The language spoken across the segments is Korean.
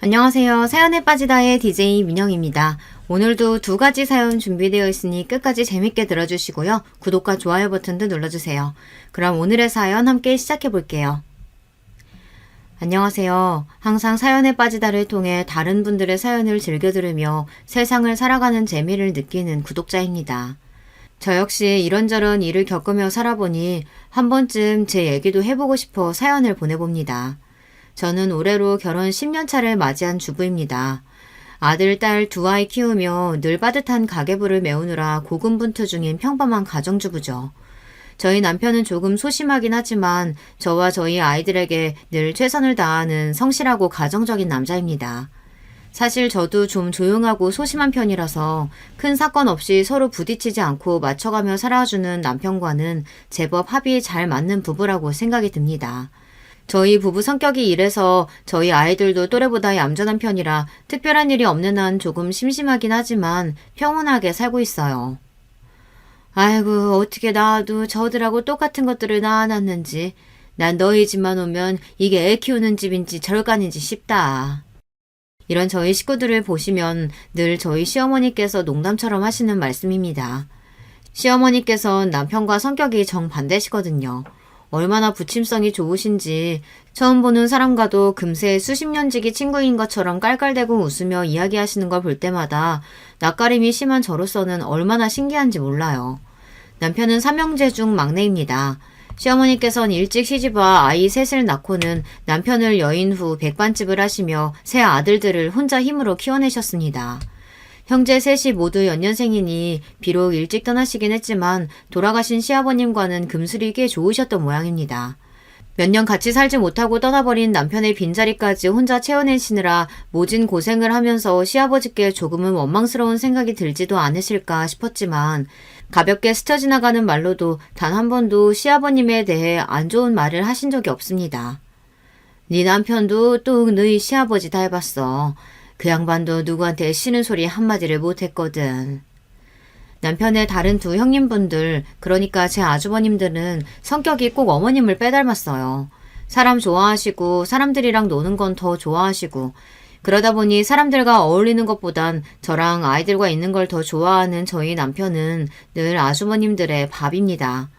안녕하세요. 사연에 빠지다의 DJ 민영입니다. 오늘도 두 가지 사연 준비되어 있으니 끝까지 재밌게 들어주시고요. 구독과 좋아요 버튼도 눌러주세요. 그럼 오늘의 사연 함께 시작해 볼게요. 안녕하세요. 항상 사연에 빠지다를 통해 다른 분들의 사연을 즐겨 들으며 세상을 살아가는 재미를 느끼는 구독자입니다. 저 역시 이런저런 일을 겪으며 살아보니 한 번쯤 제 얘기도 해보고 싶어 사연을 보내봅니다. 저는 올해로 결혼 10년 차를 맞이한 주부입니다. 아들, 딸 두 아이 키우며 늘 빠듯한 가계부를 메우느라 고군분투 중인 평범한 가정주부죠. 저희 남편은 조금 소심하긴 하지만 저와 저희 아이들에게 늘 최선을 다하는 성실하고 가정적인 남자입니다. 사실 저도 좀 조용하고 소심한 편이라서 큰 사건 없이 서로 부딪히지 않고 맞춰가며 살아주는 남편과는 제법 합이 잘 맞는 부부라고 생각이 듭니다. 저희 부부 성격이 이래서 저희 아이들도 또래보다 얌전한 편이라 특별한 일이 없는 한 조금 심심하긴 하지만 평온하게 살고 있어요. 아이고, 어떻게 나도 저들하고 똑같은 것들을 낳아놨는지. 난 너희 집만 오면 이게 애 키우는 집인지 절간인지 싶다. 이런 저희 식구들을 보시면 늘 저희 시어머니께서 농담처럼 하시는 말씀입니다. 시어머니께서는 남편과 성격이 정반대시거든요. 얼마나 부침성이 좋으신지 처음 보는 사람과도 금세 수십 년 지기 친구인 것처럼 깔깔대고 웃으며 이야기하시는 걸 볼 때마다 낯가림이 심한 저로서는 얼마나 신기한지 몰라요. 남편은 삼형제 중 막내입니다. 시어머니께서는 일찍 시집와 아이 셋을 낳고는 남편을 여인 후 백반집을 하시며 세 아들들을 혼자 힘으로 키워내셨습니다. 형제 셋이 모두 연년생이니 비록 일찍 떠나시긴 했지만 돌아가신 시아버님과는 금슬이 꽤 좋으셨던 모양입니다. 몇 년 같이 살지 못하고 떠나버린 남편의 빈자리까지 혼자 채워내시느라 모진 고생을 하면서 시아버지께 조금은 원망스러운 생각이 들지도 않으실까 싶었지만 가볍게 스쳐 지나가는 말로도 단 한 번도 시아버님에 대해 안 좋은 말을 하신 적이 없습니다. 네 남편도 또 너희 시아버지 닮았어. 그 양반도 누구한테 싫은 소리 한마디를 못했거든. 남편의 다른 두 형님분들, 그러니까 제 아주버님들은 성격이 꼭 어머님을 빼닮았어요. 사람 좋아하시고 사람들이랑 노는 건 더 좋아하시고 그러다 보니 사람들과 어울리는 것보단 저랑 아이들과 있는 걸 더 좋아하는 저희 남편은 늘 아주머님들의 밥입니다.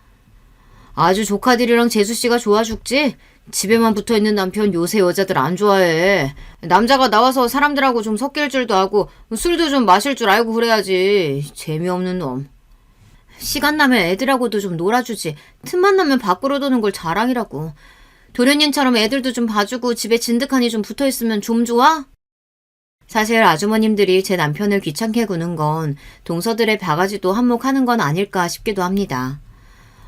아주 조카들이랑 재수씨가 좋아 죽지? 집에만 붙어있는 남편 요새 여자들 안 좋아해. 남자가 나와서 사람들하고 좀 섞일 줄도 알고 술도 좀 마실 줄 알고 그래야지. 재미없는 놈. 시간 나면 애들하고도 좀 놀아주지. 틈만 나면 밖으로 도는 걸 자랑이라고. 도련님처럼 애들도 좀 봐주고 집에 진득하니 좀 붙어있으면 좀 좋아? 사실 아주머님들이 제 남편을 귀찮게 구는 건 동서들의 바가지도 한몫하는 건 아닐까 싶기도 합니다.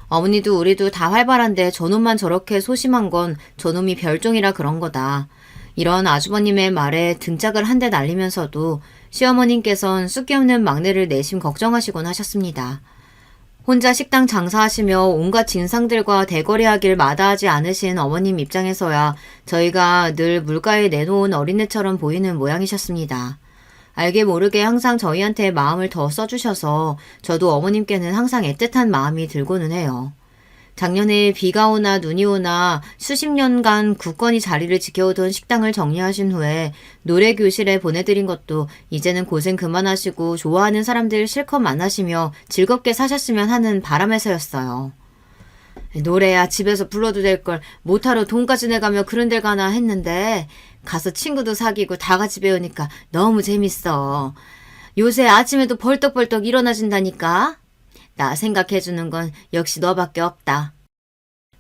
어머니도 우리도 다 활발한데 저놈만 저렇게 소심한 건 저놈이 별종이라 그런 거다. 이런 아주버님의 말에 등짝을 한 대 날리면서도 시어머님께선 쑥기 없는 막내를 내심 걱정하시곤 하셨습니다. 혼자 식당 장사하시며 온갖 진상들과 대거래하길 마다하지 않으신 어머님 입장에서야 저희가 늘 물가에 내놓은 어린애처럼 보이는 모양이셨습니다. 알게 모르게 항상 저희한테 마음을 더 써주셔서 저도 어머님께는 항상 애틋한 마음이 들고는 해요. 작년에 비가 오나 눈이 오나 수십 년간 굳건히 자리를 지켜오던 식당을 정리하신 후에 노래교실에 보내드린 것도 이제는 고생 그만하시고 좋아하는 사람들 실컷 만나시며 즐겁게 사셨으면 하는 바람에서였어요. 노래야 집에서 불러도 될 걸 못하러 돈까지 내가며 그런 데 가나 했는데 가서 친구도 사귀고 다 같이 배우니까 너무 재밌어. 요새 아침에도 벌떡벌떡 일어나진다니까. 나 생각해주는 건 역시 너밖에 없다.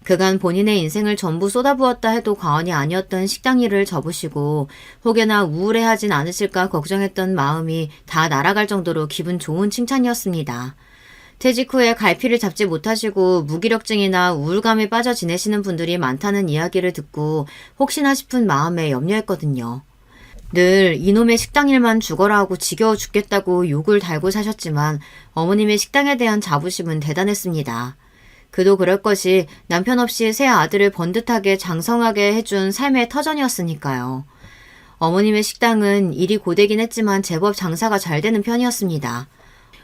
그간 본인의 인생을 전부 쏟아부었다 해도 과언이 아니었던 식당 일을 접으시고 혹여나 우울해하진 않으실까 걱정했던 마음이 다 날아갈 정도로 기분 좋은 칭찬이었습니다. 퇴직 후에 갈피를 잡지 못하시고 무기력증이나 우울감에 빠져 지내시는 분들이 많다는 이야기를 듣고 혹시나 싶은 마음에 염려했거든요. 늘 이놈의 식당 일만 죽어라 하고 지겨워 죽겠다고 욕을 달고 사셨지만 어머님의 식당에 대한 자부심은 대단했습니다. 그도 그럴 것이 남편 없이 세 아들을 번듯하게 장성하게 해준 삶의 터전이었으니까요. 어머님의 식당은 일이 고되긴 했지만 제법 장사가 잘 되는 편이었습니다.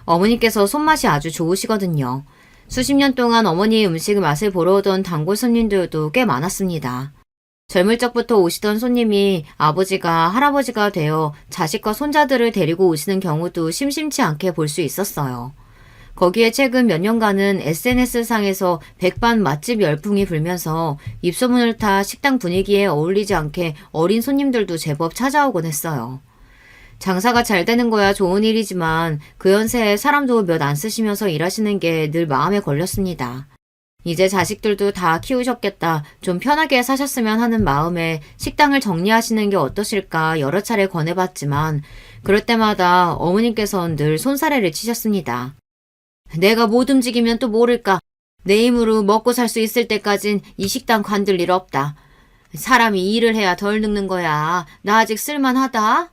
어머니께서 손맛이 아주 좋으시거든요. 수십 년 동안 어머니의 음식 맛을 보러 오던 단골 손님들도 꽤 많았습니다. 젊을 적부터 오시던 손님이 아버지가 할아버지가 되어 자식과 손자들을 데리고 오시는 경우도 심심치 않게 볼 수 있었어요. 거기에 최근 몇 년간은 SNS상에서 백반 맛집 열풍이 불면서 입소문을 타 식당 분위기에 어울리지 않게 어린 손님들도 제법 찾아오곤 했어요. 장사가 잘 되는 거야 좋은 일이지만 그 연세에 사람도 몇 안 쓰시면서 일하시는 게 늘 마음에 걸렸습니다. 이제 자식들도 다 키우셨겠다. 좀 편하게 사셨으면 하는 마음에 식당을 정리하시는 게 어떠실까 여러 차례 권해봤지만 그럴 때마다 어머님께서는 늘 손사래를 치셨습니다. 내가 못 움직이면 또 모를까. 내 힘으로 먹고 살 수 있을 때까진 이 식당 관둘 일 없다. 사람이 일을 해야 덜 늙는 거야. 나 아직 쓸만하다.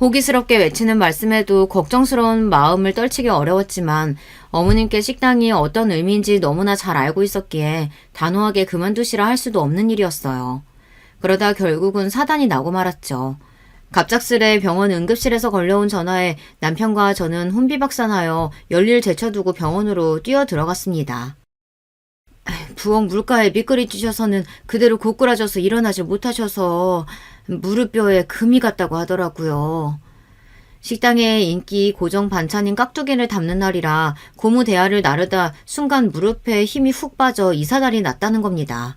호기스럽게 외치는 말씀에도 걱정스러운 마음을 떨치기 어려웠지만 어머님께 식당이 어떤 의미인지 너무나 잘 알고 있었기에 단호하게 그만두시라 할 수도 없는 일이었어요. 그러다 결국은 사단이 나고 말았죠. 갑작스레 병원 응급실에서 걸려온 전화에 남편과 저는 혼비박산하여 열일 제쳐두고 병원으로 뛰어 들어갔습니다. 부엌 물가에 미끄리 쥐셔서는 그대로 고꾸라져서 일어나질 못하셔서 무릎뼈에 금이 갔다고 하더라고요. 식당의 인기 고정 반찬인 깍두기를 담는 날이라 고무 대야를 나르다 순간 무릎에 힘이 훅 빠져 이사달이 났다는 겁니다.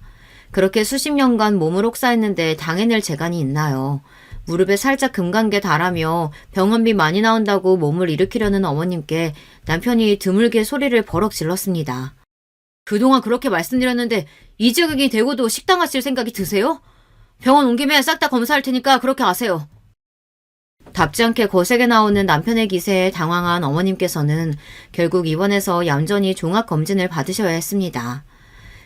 그렇게 수십 년간 몸을 혹사했는데 당해낼 재간이 있나요? 무릎에 살짝 금간 게 달하며 병원비 많이 나온다고 몸을 일으키려는 어머님께 남편이 드물게 소리를 버럭 질렀습니다. 그동안 그렇게 말씀드렸는데 이직이 되고도 식당 하실 생각이 드세요? 병원 온 김에 싹 다 검사할 테니까 그렇게 하세요. 답지 않게 거세게 나오는 남편의 기세에 당황한 어머님께서는 결국 입원해서 얌전히 종합검진을 받으셔야 했습니다.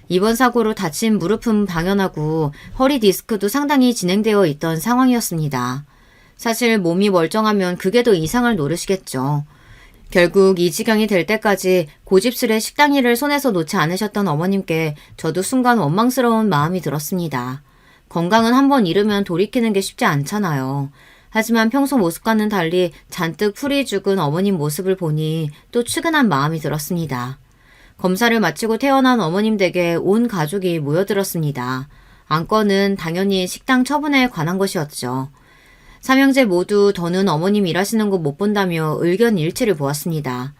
이번 사고로 다친 무릎은 당연하고 허리 디스크도 상당히 진행되어 있던 상황이었습니다. 사실 몸이 멀쩡하면 그게 더 이상을 노리시겠죠. 결국 이 지경이 될 때까지 고집스레 식당 일을 손에서 놓지 않으셨던 어머님께 저도 순간 원망스러운 마음이 들었습니다. 건강은 한번 잃으면 돌이키는 게 쉽지 않잖아요. 하지만 평소 모습과는 달리 잔뜩 풀이 죽은 어머님 모습을 보니 또 측은한 마음이 들었습니다. 검사를 마치고 퇴원한 어머님 댁에 온 가족이 모여들었습니다. 안건은 당연히 식당 처분에 관한 것이었죠. 삼형제 모두 더는 어머님 일하시는 곳 못 본다며 의견 일치를 보았습니다.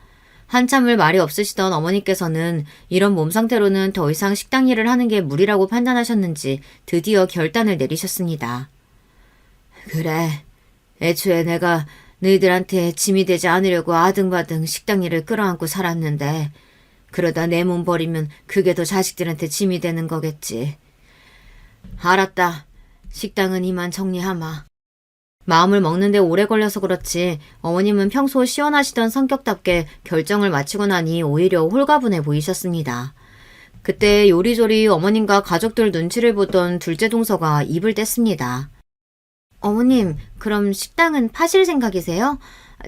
한참을 말이 없으시던 어머니께서는 이런 몸 상태로는 더 이상 식당 일을 하는 게 무리라고 판단하셨는지 드디어 결단을 내리셨습니다. 그래, 애초에 내가 너희들한테 짐이 되지 않으려고 아등바등 식당 일을 끌어안고 살았는데 그러다 내 몸 버리면 그게 더 자식들한테 짐이 되는 거겠지. 알았다. 식당은 이만 정리하마. 마음을 먹는데 오래 걸려서 그렇지 어머님은 평소 시원하시던 성격답게 결정을 마치고 나니 오히려 홀가분해 보이셨습니다. 그때 요리조리 어머님과 가족들 눈치를 보던 둘째 동서가 입을 뗐습니다. 어머님, 그럼 식당은 파실 생각이세요?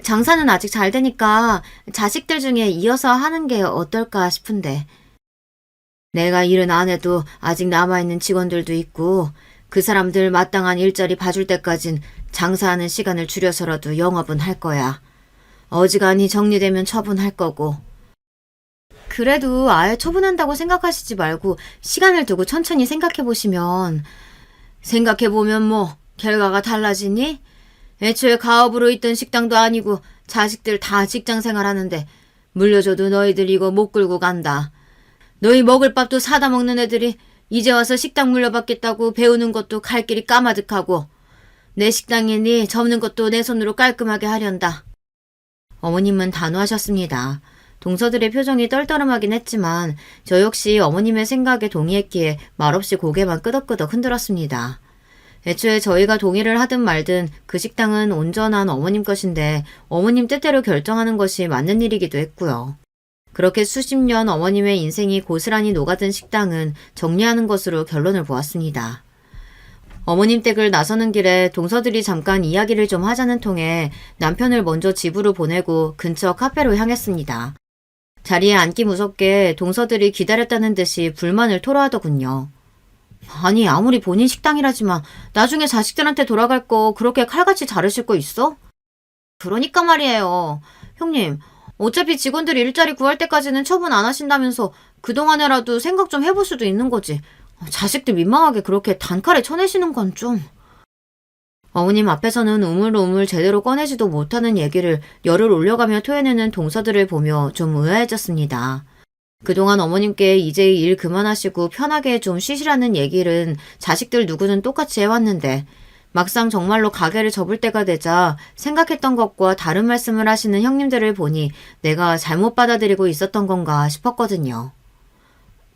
장사는 아직 잘 되니까 자식들 중에 이어서 하는 게 어떨까 싶은데. 내가 일은 안 해도 아직 남아있는 직원들도 있고 그 사람들 마땅한 일자리 봐줄 때까진 장사하는 시간을 줄여서라도 영업은 할 거야. 어지간히 정리되면 처분할 거고. 그래도 아예 처분한다고 생각하시지 말고 시간을 두고 천천히 생각해보시면. 생각해보면 뭐 결과가 달라지니? 애초에 가업으로 있던 식당도 아니고 자식들 다 직장 생활하는데 물려줘도 너희들 이거 못 끌고 간다. 너희 먹을 밥도 사다 먹는 애들이 이제 와서 식당 물려받겠다고 배우는 것도 갈 길이 까마득하고 내 식당이니 접는 것도 내 손으로 깔끔하게 하련다. 어머님은 단호하셨습니다. 동서들의 표정이 떨떠름하긴 했지만 저 역시 어머님의 생각에 동의했기에 말없이 고개만 끄덕끄덕 흔들었습니다. 애초에 저희가 동의를 하든 말든 그 식당은 온전한 어머님 것인데 어머님 뜻대로 결정하는 것이 맞는 일이기도 했고요. 그렇게 수십 년 어머님의 인생이 고스란히 녹아든 식당은 정리하는 것으로 결론을 보았습니다. 어머님 댁을 나서는 길에 동서들이 잠깐 이야기를 좀 하자는 통에 남편을 먼저 집으로 보내고 근처 카페로 향했습니다. 자리에 앉기 무섭게 동서들이 기다렸다는 듯이 불만을 토로하더군요. 아니 아무리 본인 식당이라지만 나중에 자식들한테 돌아갈 거 그렇게 칼같이 자르실 거 있어? 그러니까 말이에요. 형님, 어차피 직원들이 일자리 구할 때까지는 처분 안 하신다면서 그동안에라도 생각 좀 해볼 수도 있는 거지. 자식들 민망하게 그렇게 단칼에 쳐내시는 건 좀. 어머님 앞에서는 우물우물 제대로 꺼내지도 못하는 얘기를 열을 올려가며 토해내는 동서들을 보며 좀 의아해졌습니다. 그동안 어머님께 이제 일 그만하시고 편하게 좀 쉬시라는 얘기는 자식들 누구는 똑같이 해왔는데 막상 정말로 가게를 접을 때가 되자 생각했던 것과 다른 말씀을 하시는 형님들을 보니 내가 잘못 받아들이고 있었던 건가 싶었거든요.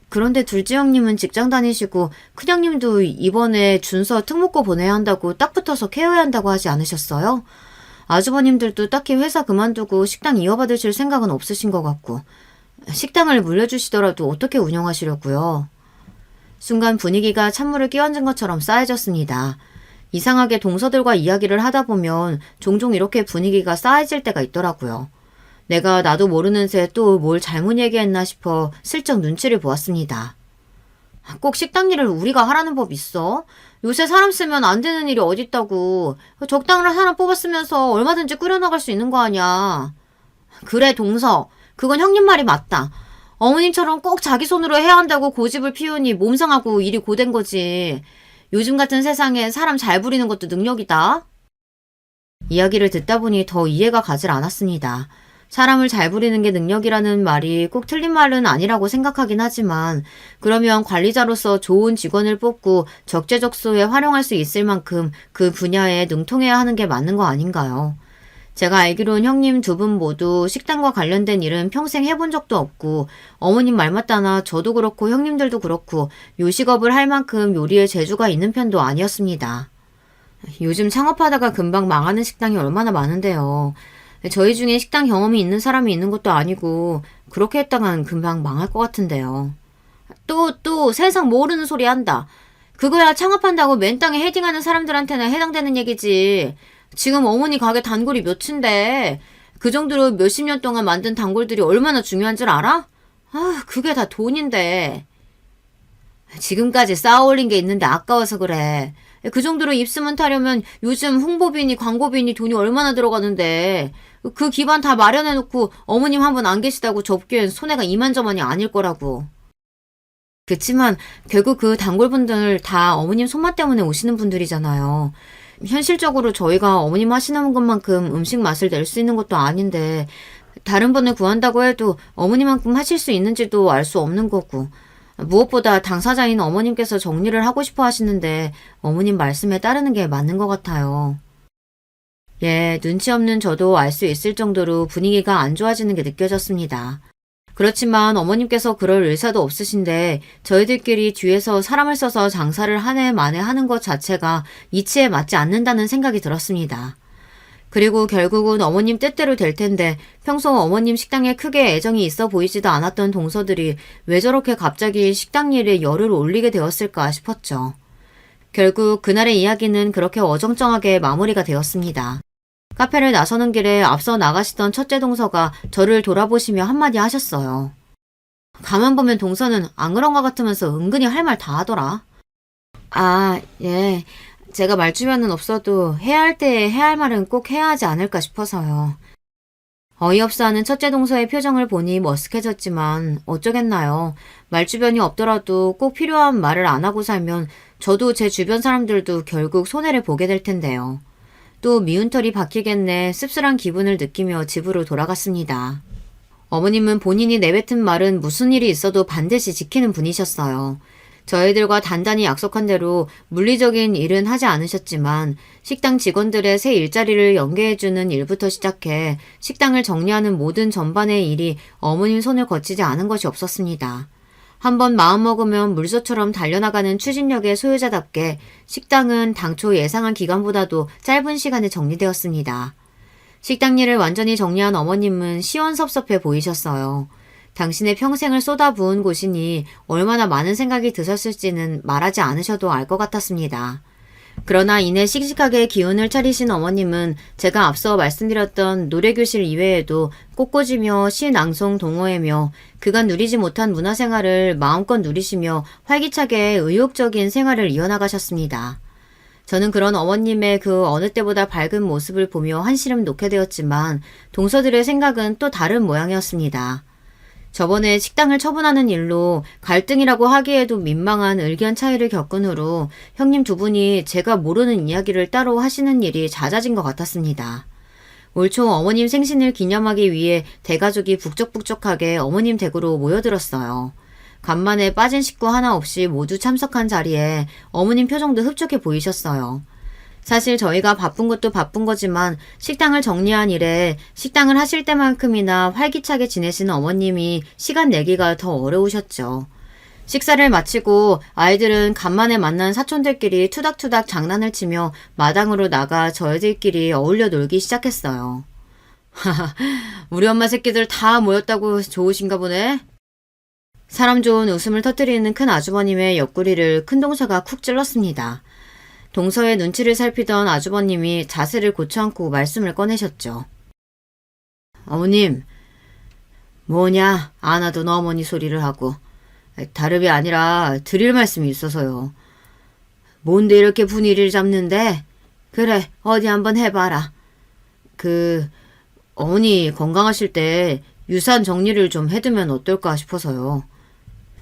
그런데 둘째 형님은 직장 다니시고 큰형님도 이번에 준서 특목고 보내야 한다고 딱 붙어서 케어해야 한다고 하지 않으셨어요? 아주버님들도 딱히 회사 그만두고 식당 이어받으실 생각은 없으신 것 같고 식당을 물려주시더라도 어떻게 운영하시려고요? 순간 분위기가 찬물을 끼얹은 것처럼 싸해졌습니다. 이상하게 동서들과 이야기를 하다 보면 종종 이렇게 분위기가 싸해질 때가 있더라고요. 내가 나도 모르는 새 또 뭘 잘못 얘기했나 싶어 슬쩍 눈치를 보았습니다. 꼭 식당 일을 우리가 하라는 법 있어? 요새 사람 쓰면 안 되는 일이 어딨다고. 적당한 사람 뽑았으면서 얼마든지 꾸려나갈 수 있는 거 아니야. 그래 동서. 그건 형님 말이 맞다. 어머님처럼 꼭 자기 손으로 해야 한다고 고집을 피우니 몸 상하고 일이 고된 거지. 요즘 같은 세상에 사람 잘 부리는 것도 능력이다. 이야기를 듣다 보니 더 이해가 가질 않았습니다. 사람을 잘 부리는 게 능력이라는 말이 꼭 틀린 말은 아니라고 생각하긴 하지만 그러면 관리자로서 좋은 직원을 뽑고 적재적소에 활용할 수 있을 만큼 그 분야에 능통해야 하는 게 맞는 거 아닌가요? 제가 알기론 형님 두 분 모두 식당과 관련된 일은 평생 해본 적도 없고 어머님 말 맞다나 저도 그렇고 형님들도 그렇고 요식업을 할 만큼 요리에 재주가 있는 편도 아니었습니다. 요즘 창업하다가 금방 망하는 식당이 얼마나 많은데요. 저희 중에 식당 경험이 있는 사람이 있는 것도 아니고 그렇게 했다간 금방 망할 것 같은데요. 또 세상 모르는 소리 한다. 그거야 창업한다고 맨 땅에 헤딩하는 사람들한테는 해당되는 얘기지. 지금 어머니 가게 단골이 몇인데 그 정도로 몇십 년 동안 만든 단골들이 얼마나 중요한 줄 알아? 아, 그게 다 돈인데. 지금까지 쌓아올린 게 있는데 아까워서 그래. 그 정도로 입소문 타려면 요즘 홍보비니 광고비니 돈이 얼마나 들어가는데 그 기반 다 마련해놓고 어머님 한 분 안 계시다고 접기엔 손해가 이만저만이 아닐 거라고. 그치만 결국 그 단골분들 다 어머님 손맛 때문에 오시는 분들이잖아요. 현실적으로 저희가 어머님 하시는 것만큼 음식 맛을 낼 수 있는 것도 아닌데 다른 분을 구한다고 해도 어머니만큼 하실 수 있는지도 알 수 없는 거고 무엇보다 당사자인 어머님께서 정리를 하고 싶어 하시는데 어머님 말씀에 따르는 게 맞는 것 같아요. 예, 눈치 없는 저도 알 수 있을 정도로 분위기가 안 좋아지는 게 느껴졌습니다. 그렇지만 어머님께서 그럴 의사도 없으신데 저희들끼리 뒤에서 사람을 써서 장사를 한 해 만에 하는 것 자체가 이치에 맞지 않는다는 생각이 들었습니다. 그리고 결국은 어머님 뜻대로 될 텐데 평소 어머님 식당에 크게 애정이 있어 보이지도 않았던 동서들이 왜 저렇게 갑자기 식당 일에 열을 올리게 되었을까 싶었죠. 결국 그날의 이야기는 그렇게 어정쩡하게 마무리가 되었습니다. 카페를 나서는 길에 앞서 나가시던 첫째 동서가 저를 돌아보시며 한마디 하셨어요. 가만 보면 동서는 안 그런 것 같으면서 은근히 할 말 다 하더라. 아, 예. 제가 말주변은 없어도 해야 할 때에 해야 할 말은 꼭 해야 하지 않을까 싶어서요. 어이없어하는 첫째 동서의 표정을 보니 머쓱해졌지만 어쩌겠나요. 말주변이 없더라도 꼭 필요한 말을 안 하고 살면 저도 제 주변 사람들도 결국 손해를 보게 될 텐데요. 또 미운 털이 박히겠네 씁쓸한 기분을 느끼며 집으로 돌아갔습니다. 어머님은 본인이 내뱉은 말은 무슨 일이 있어도 반드시 지키는 분이셨어요. 저희들과 단단히 약속한 대로 물리적인 일은 하지 않으셨지만 식당 직원들의 새 일자리를 연계해주는 일부터 시작해 식당을 정리하는 모든 전반의 일이 어머님 손을 거치지 않은 것이 없었습니다. 한번 마음먹으면 물소처럼 달려나가는 추진력의 소유자답게 식당은 당초 예상한 기간보다도 짧은 시간에 정리되었습니다. 식당 일을 완전히 정리한 어머님은 시원섭섭해 보이셨어요. 당신의 평생을 쏟아부은 곳이니 얼마나 많은 생각이 드셨을지는 말하지 않으셔도 알 것 같았습니다. 그러나 이내 씩씩하게 기운을 차리신 어머님은 제가 앞서 말씀드렸던 노래교실 이외에도 꽃꽂이며 시낭송 동호회며 그간 누리지 못한 문화생활을 마음껏 누리시며 활기차게 의욕적인 생활을 이어나가셨습니다. 저는 그런 어머님의 그 어느 때보다 밝은 모습을 보며 한시름 놓게 되었지만 동서들의 생각은 또 다른 모양이었습니다. 저번에 식당을 처분하는 일로 갈등이라고 하기에도 민망한 의견 차이를 겪은 후로 형님 두 분이 제가 모르는 이야기를 따로 하시는 일이 잦아진 것 같았습니다. 올 초 어머님 생신을 기념하기 위해 대가족이 북적북적하게 어머님 댁으로 모여들었어요. 간만에 빠진 식구 하나 없이 모두 참석한 자리에 어머님 표정도 흡족해 보이셨어요. 사실 저희가 바쁜 것도 바쁜 거지만 식당을 정리한 이래 식당을 하실 때만큼이나 활기차게 지내시는 어머님이 시간 내기가 더 어려우셨죠. 식사를 마치고 아이들은 간만에 만난 사촌들끼리 투닥투닥 장난을 치며 마당으로 나가 저희들끼리 어울려 놀기 시작했어요. 하하, 우리 엄마 새끼들 다 모였다고 좋으신가 보네. 사람 좋은 웃음을 터뜨리는 큰 아주버님의 옆구리를 큰 동서가 쿡 찔렀습니다. 동서의 눈치를 살피던 아주버님이 자세를 고쳐앉고 말씀을 꺼내셨죠. 어머님, 뭐냐 안 하던 어머니 소리를 하고. 다름이 아니라 드릴 말씀이 있어서요. 뭔데 이렇게 분위기를 잡는데? 그래, 어디 한번 해봐라. 어머니 건강하실 때 유산 정리를 좀 해두면 어떨까 싶어서요.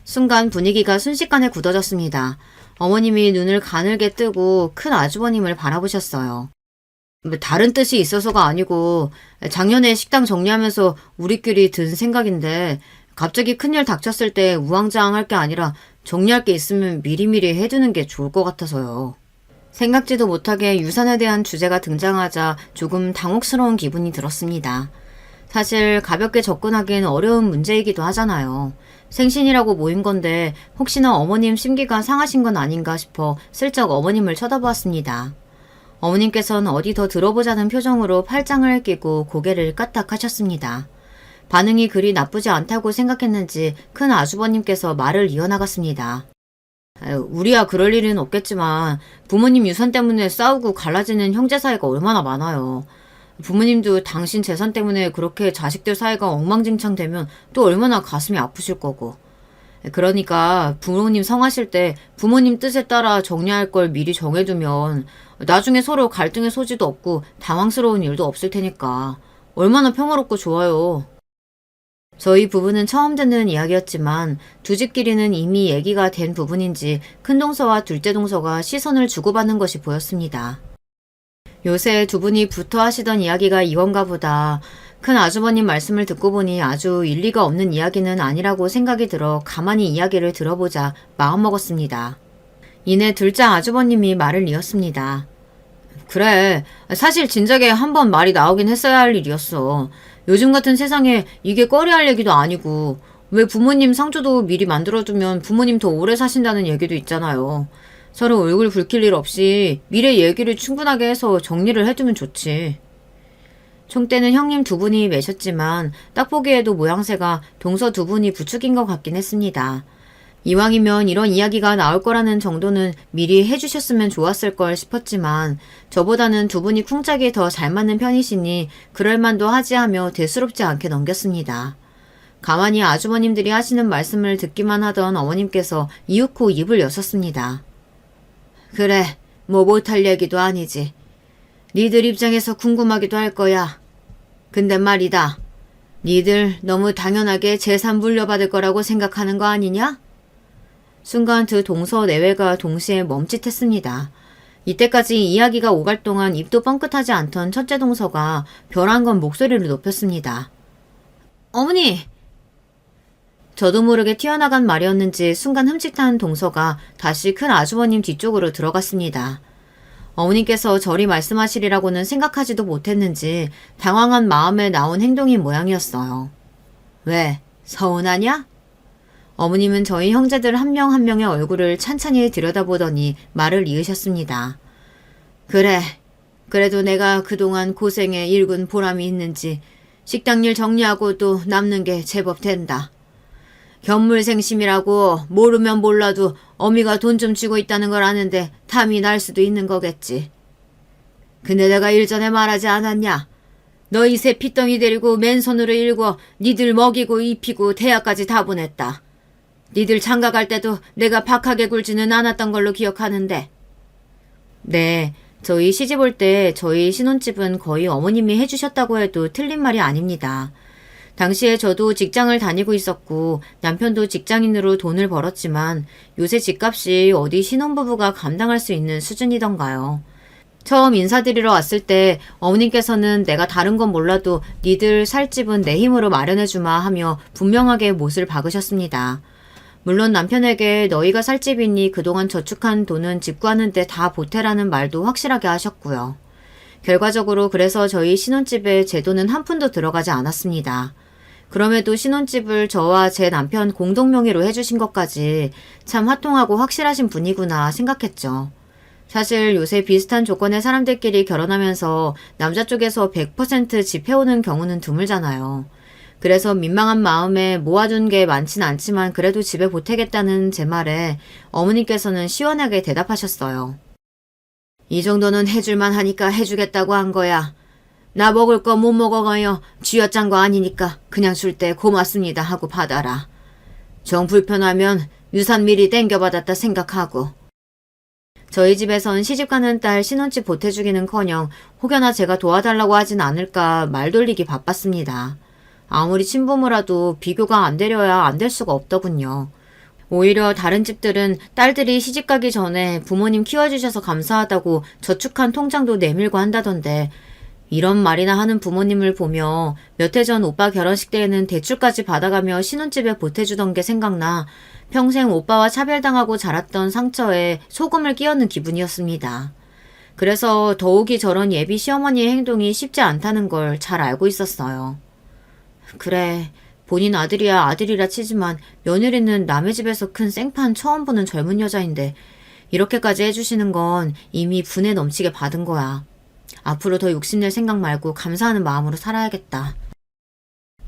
순간 분위기가 순식간에 굳어졌습니다. 어머님이 눈을 가늘게 뜨고 큰 아주버님을 바라보셨어요. 다른 뜻이 있어서가 아니고 작년에 식당 정리하면서 우리끼리 든 생각인데 갑자기 큰일 닥쳤을 때 우왕좌왕할 게 아니라 정리할 게 있으면 미리미리 해두는 게 좋을 것 같아서요. 생각지도 못하게 유산에 대한 주제가 등장하자 조금 당혹스러운 기분이 들었습니다. 사실 가볍게 접근하기엔 어려운 문제이기도 하잖아요. 생신이라고 모인 건데 혹시나 어머님 심기가 상하신 건 아닌가 싶어 슬쩍 어머님을 쳐다보았습니다. 어머님께서는 어디 더 들어보자는 표정으로 팔짱을 끼고 고개를 까딱하셨습니다. 반응이 그리 나쁘지 않다고 생각했는지 큰 아주버님께서 말을 이어나갔습니다. 우리야 그럴 일은 없겠지만 부모님 유산 때문에 싸우고 갈라지는 형제 사이가 얼마나 많아요. 부모님도 당신 재산 때문에 그렇게 자식들 사이가 엉망진창 되면 또 얼마나 가슴이 아프실 거고. 그러니까 부모님 성하실 때 부모님 뜻에 따라 정리할 걸 미리 정해두면 나중에 서로 갈등의 소지도 없고 당황스러운 일도 없을 테니까 얼마나 평화롭고 좋아요. 저희 부부는 처음 듣는 이야기였지만 두 집끼리는 이미 얘기가 된 부분인지 큰동서와 둘째 동서가 시선을 주고받는 것이 보였습니다. 요새 두 분이 붙어 하시던 이야기가 이건가 보다. 큰 아주버님 말씀을 듣고 보니 아주 일리가 없는 이야기는 아니라고 생각이 들어 가만히 이야기를 들어보자 마음먹었습니다. 이내 둘째 아주버님이 말을 이었습니다. 그래, 사실 진작에 한번 말이 나오긴 했어야 할 일이었어. 요즘 같은 세상에 이게 꺼려할 얘기도 아니고 왜 부모님 상조도 미리 만들어두면 부모님 더 오래 사신다는 얘기도 있잖아요. 서로 얼굴 붉힐 일 없이 미래 얘기를 충분하게 해서 정리를 해두면 좋지. 총대는 형님 두 분이 매셨지만 딱 보기에도 모양새가 동서 두 분이 부축인 것 같긴 했습니다. 이왕이면 이런 이야기가 나올 거라는 정도는 미리 해주셨으면 좋았을 걸 싶었지만 저보다는 두 분이 쿵짝이 더 잘 맞는 편이시니 그럴만도 하지 하며 대수롭지 않게 넘겼습니다. 가만히 아주머님들이 하시는 말씀을 듣기만 하던 어머님께서 이윽고 입을 여셨습니다. 그래, 뭐 못할 얘기도 아니지. 니들 입장에서 궁금하기도 할 거야. 근데 말이다. 니들 너무 당연하게 재산 물려받을 거라고 생각하는 거 아니냐? 순간 두 동서 내외가 동시에 멈칫했습니다. 이때까지 이야기가 오갈 동안 입도 뻥끗하지 않던 첫째 동서가 벼랑 건 목소리를 높였습니다. 어머니! 저도 모르게 튀어나간 말이었는지 순간 흠칫한 동서가 다시 큰 아주버님 뒤쪽으로 들어갔습니다. 어머님께서 저리 말씀하시리라고는 생각하지도 못했는지 당황한 마음에 나온 행동인 모양이었어요. 왜? 서운하냐? 어머님은 저희 형제들 한 명 한 명의 얼굴을 찬찬히 들여다보더니 말을 이으셨습니다. 그래, 그래도 내가 그동안 고생에 일군 보람이 있는지 식당 일 정리하고도 남는 게 제법 된다. 견물생심이라고 모르면 몰라도 어미가 돈 좀 쥐고 있다는 걸 아는데 탐이 날 수도 있는 거겠지. 근데 내가 일전에 말하지 않았냐? 너희 새 피덩이 데리고 맨손으로 일궈 니들 먹이고 입히고 대학까지 다 보냈다. 니들 장가 갈 때도 내가 박하게 굴지는 않았던 걸로 기억하는데. 네, 저희 시집 올 때 저희 신혼집은 거의 어머님이 해주셨다고 해도 틀린 말이 아닙니다. 당시에 저도 직장을 다니고 있었고 남편도 직장인으로 돈을 벌었지만 요새 집값이 어디 신혼부부가 감당할 수 있는 수준이던가요. 처음 인사드리러 왔을 때 어머님께서는 내가 다른 건 몰라도 니들 살 집은 내 힘으로 마련해주마 하며 분명하게 못을 박으셨습니다. 물론 남편에게 너희가 살 집이니 그동안 저축한 돈은 집 구하는데 다 보태라는 말도 확실하게 하셨고요. 결과적으로 그래서 저희 신혼집에 제 돈은 한 푼도 들어가지 않았습니다. 그럼에도 신혼집을 저와 제 남편 공동 명의로 해주신 것까지 참 화통하고 확실하신 분이구나 생각했죠. 사실 요새 비슷한 조건의 사람들끼리 결혼하면서 남자 쪽에서 100% 집 해오는 경우는 드물잖아요. 그래서 민망한 마음에 모아둔 게 많진 않지만 그래도 집에 보태겠다는 제 말에 어머님께서는 시원하게 대답하셨어요. 이 정도는 해줄만 하니까 해주겠다고 한 거야. 나 먹을 거 못 먹어가요. 쥐어짠 거 아니니까 그냥 줄 때 고맙습니다 하고 받아라. 정 불편하면 유산 미리 땡겨받았다 생각하고. 저희 집에선 시집가는 딸 신혼집 보태주기는커녕 혹여나 제가 도와달라고 하진 않을까 말 돌리기 바빴습니다. 아무리 친부모라도 비교가 안 되려야 안 될 수가 없더군요. 오히려 다른 집들은 딸들이 시집가기 전에 부모님 키워주셔서 감사하다고 저축한 통장도 내밀고 한다던데 이런 말이나 하는 부모님을 보며 몇 해 전 오빠 결혼식 때에는 대출까지 받아가며 신혼집에 보태주던 게 생각나 평생 오빠와 차별당하고 자랐던 상처에 소금을 끼얹는 기분이었습니다. 그래서 더욱이 저런 예비 시어머니의 행동이 쉽지 않다는 걸 잘 알고 있었어요. 그래, 본인 아들이야 아들이라 치지만 며느리는 남의 집에서 큰 생판 처음 보는 젊은 여자인데 이렇게까지 해주시는 건 이미 분에 넘치게 받은 거야. 앞으로 더 욕심낼 생각 말고 감사하는 마음으로 살아야겠다.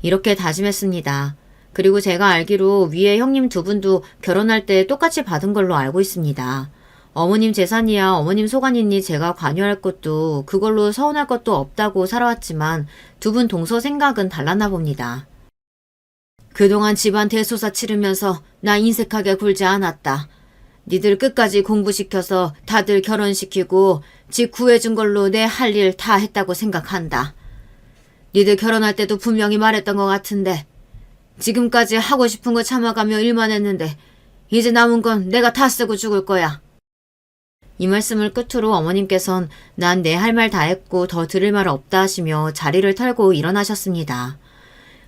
이렇게 다짐했습니다. 그리고 제가 알기로 위에 형님 두 분도 결혼할 때 똑같이 받은 걸로 알고 있습니다. 어머님 재산이야 어머님 소관이니 제가 관여할 것도 그걸로 서운할 것도 없다고 살아왔지만 두 분 동서 생각은 달랐나 봅니다. 그동안 집안 대소사 치르면서 나 인색하게 굴지 않았다. 니들 끝까지 공부시켜서 다들 결혼시키고 집 구해준 걸로 내 할 일 다 했다고 생각한다. 니들 결혼할 때도 분명히 말했던 것 같은데 지금까지 하고 싶은 거 참아가며 일만 했는데 이제 남은 건 내가 다 쓰고 죽을 거야. 이 말씀을 끝으로 어머님께선 난 내 할 말 다 했고 더 들을 말 없다 하시며 자리를 털고 일어나셨습니다.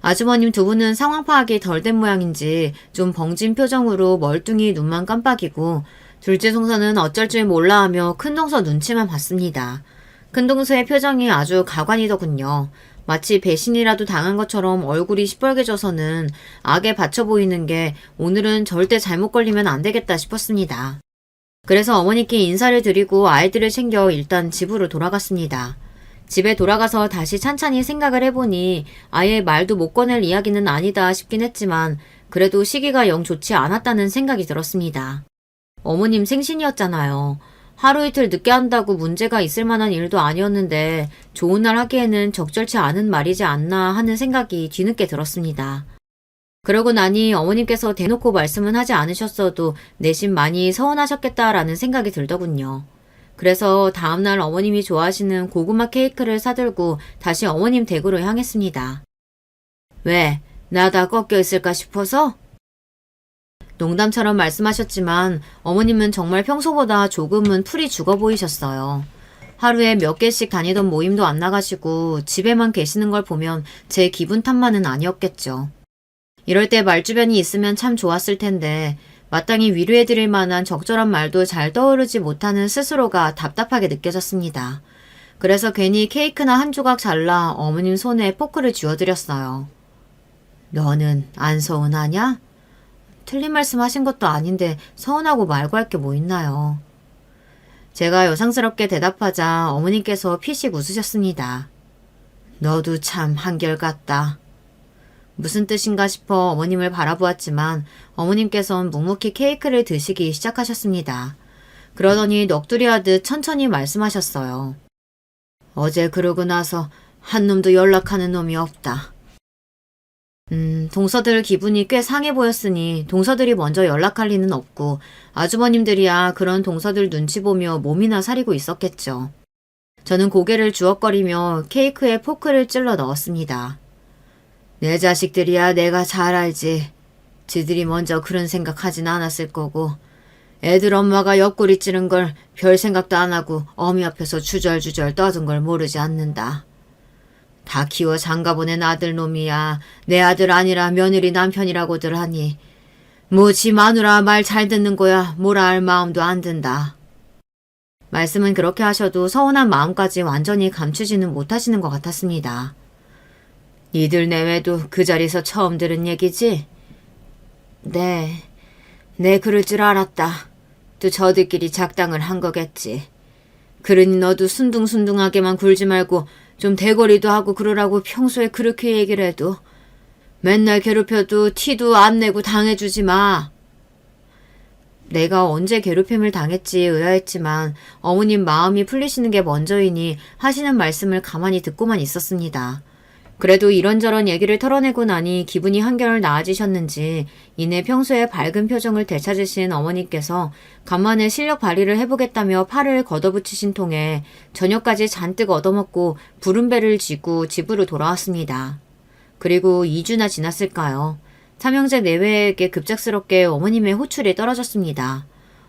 아주머님 두 분은 상황 파악이 덜 된 모양인지 좀 벙진 표정으로 멀뚱히 눈만 깜빡이고 둘째 동서는 어쩔 줄 몰라 하며 큰 동서 눈치만 봤습니다. 큰 동서의 표정이 아주 가관이더군요. 마치 배신이라도 당한 것처럼 얼굴이 시뻘개져서는 악에 받쳐 보이는 게 오늘은 절대 잘못 걸리면 안 되겠다 싶었습니다. 그래서 어머니께 인사를 드리고 아이들을 챙겨 일단 집으로 돌아갔습니다. 집에 돌아가서 다시 찬찬히 생각을 해보니 아예 말도 못 꺼낼 이야기는 아니다 싶긴 했지만 그래도 시기가 영 좋지 않았다는 생각이 들었습니다. 어머님 생신이었잖아요. 하루 이틀 늦게 한다고 문제가 있을 만한 일도 아니었는데 좋은 날 하기에는 적절치 않은 말이지 않나 하는 생각이 뒤늦게 들었습니다. 그러고 나니 어머님께서 대놓고 말씀은 하지 않으셨어도 내심 많이 서운하셨겠다라는 생각이 들더군요. 그래서 다음날 어머님이 좋아하시는 고구마 케이크를 사들고 다시 어머님 댁으로 향했습니다. 왜? 나 다 꺾여 있을까 싶어서? 농담처럼 말씀하셨지만 어머님은 정말 평소보다 조금은 풀이 죽어 보이셨어요. 하루에 몇 개씩 다니던 모임도 안 나가시고 집에만 계시는 걸 보면 제 기분 탓만은 아니었겠죠. 이럴 때 말주변이 있으면 참 좋았을 텐데 마땅히 위로해드릴 만한 적절한 말도 잘 떠오르지 못하는 스스로가 답답하게 느껴졌습니다. 그래서 괜히 케이크나 한 조각 잘라 어머님 손에 포크를 쥐어드렸어요. 너는 안 서운하냐? 틀린 말씀 하신 것도 아닌데 서운하고 말고 할 게 뭐 있나요? 제가 여상스럽게 대답하자 어머님께서 피식 웃으셨습니다. 너도 참 한결같다. 무슨 뜻인가 싶어 어머님을 바라보았지만 어머님께선 묵묵히 케이크를 드시기 시작하셨습니다. 그러더니 넋두리하듯 천천히 말씀하셨어요. 어제 그러고 나서 한 놈도 연락하는 놈이 없다. 동서들 기분이 꽤 상해 보였으니 동서들이 먼저 연락할 리는 없고 아주버님들이야 그런 동서들 눈치 보며 몸이나 사리고 있었겠죠. 저는 고개를 주걱거리며 케이크에 포크를 찔러 넣었습니다. 내 자식들이야 내가 잘 알지. 지들이 먼저 그런 생각하진 않았을 거고 애들 엄마가 옆구리 찌른 걸 별 생각도 안 하고 어미 앞에서 주절주절 떠든 걸 모르지 않는다. 다 키워 장가보낸 아들 놈이야. 내 아들 아니라 며느리 남편이라고들 하니 뭐 지 마누라 말 잘 듣는 거야 뭐라 할 마음도 안 든다. 말씀은 그렇게 하셔도 서운한 마음까지 완전히 감추지는 못하시는 것 같았습니다. 이들 내외도 그 자리에서 처음 들은 얘기지? 네, 그럴 줄 알았다. 또 저들끼리 작당을 한 거겠지. 그러니 너도 순둥순둥하게만 굴지 말고 좀 대거리도 하고 그러라고 평소에 그렇게 얘기를 해도 맨날 괴롭혀도 티도 안 내고 당해주지 마. 내가 언제 괴롭힘을 당했지 의아했지만 어머님 마음이 풀리시는 게 먼저이니 하시는 말씀을 가만히 듣고만 있었습니다. 그래도 이런저런 얘기를 털어내고 나니 기분이 한결 나아지셨는지 이내 평소에 밝은 표정을 되찾으신 어머니께서 간만에 실력 발휘를 해보겠다며 팔을 걷어붙이신 통에 저녁까지 잔뜩 얻어먹고 부른 배를 쥐고 집으로 돌아왔습니다. 그리고 2주나 지났을까요? 삼형제 내외에게 급작스럽게 어머님의 호출이 떨어졌습니다.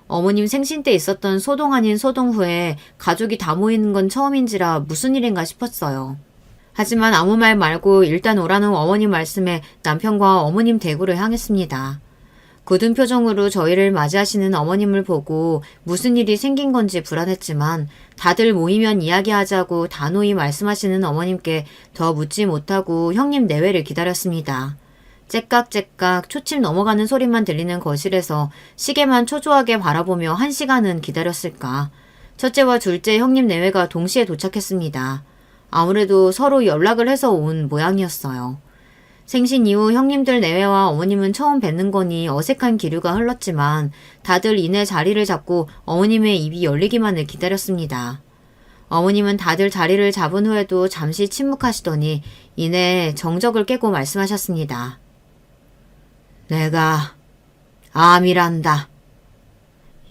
어머님 생신 때 있었던 소동 아닌 소동 후에 가족이 다 모이는 건 처음인지라 무슨 일인가 싶었어요. 하지만 아무 말 말고 일단 오라는 어머님 말씀에 남편과 어머님 댁으로 향했습니다. 굳은 표정으로 저희를 맞이하시는 어머님을 보고 무슨 일이 생긴 건지 불안했지만 다들 모이면 이야기하자고 단호히 말씀하시는 어머님께 더 묻지 못하고 형님 내외를 기다렸습니다. 째깍째깍 초침 넘어가는 소리만 들리는 거실에서 시계만 초조하게 바라보며 1시간은 기다렸을까. 첫째와 둘째 형님 내외가 동시에 도착했습니다. 아무래도 서로 연락을 해서 온 모양이었어요. 생신 이후 형님들 내외와 어머님은 처음 뵙는 거니 어색한 기류가 흘렀지만 다들 이내 자리를 잡고 어머님의 입이 열리기만을 기다렸습니다. 어머님은 다들 자리를 잡은 후에도 잠시 침묵하시더니 이내 정적을 깨고 말씀하셨습니다. 내가 암이란다.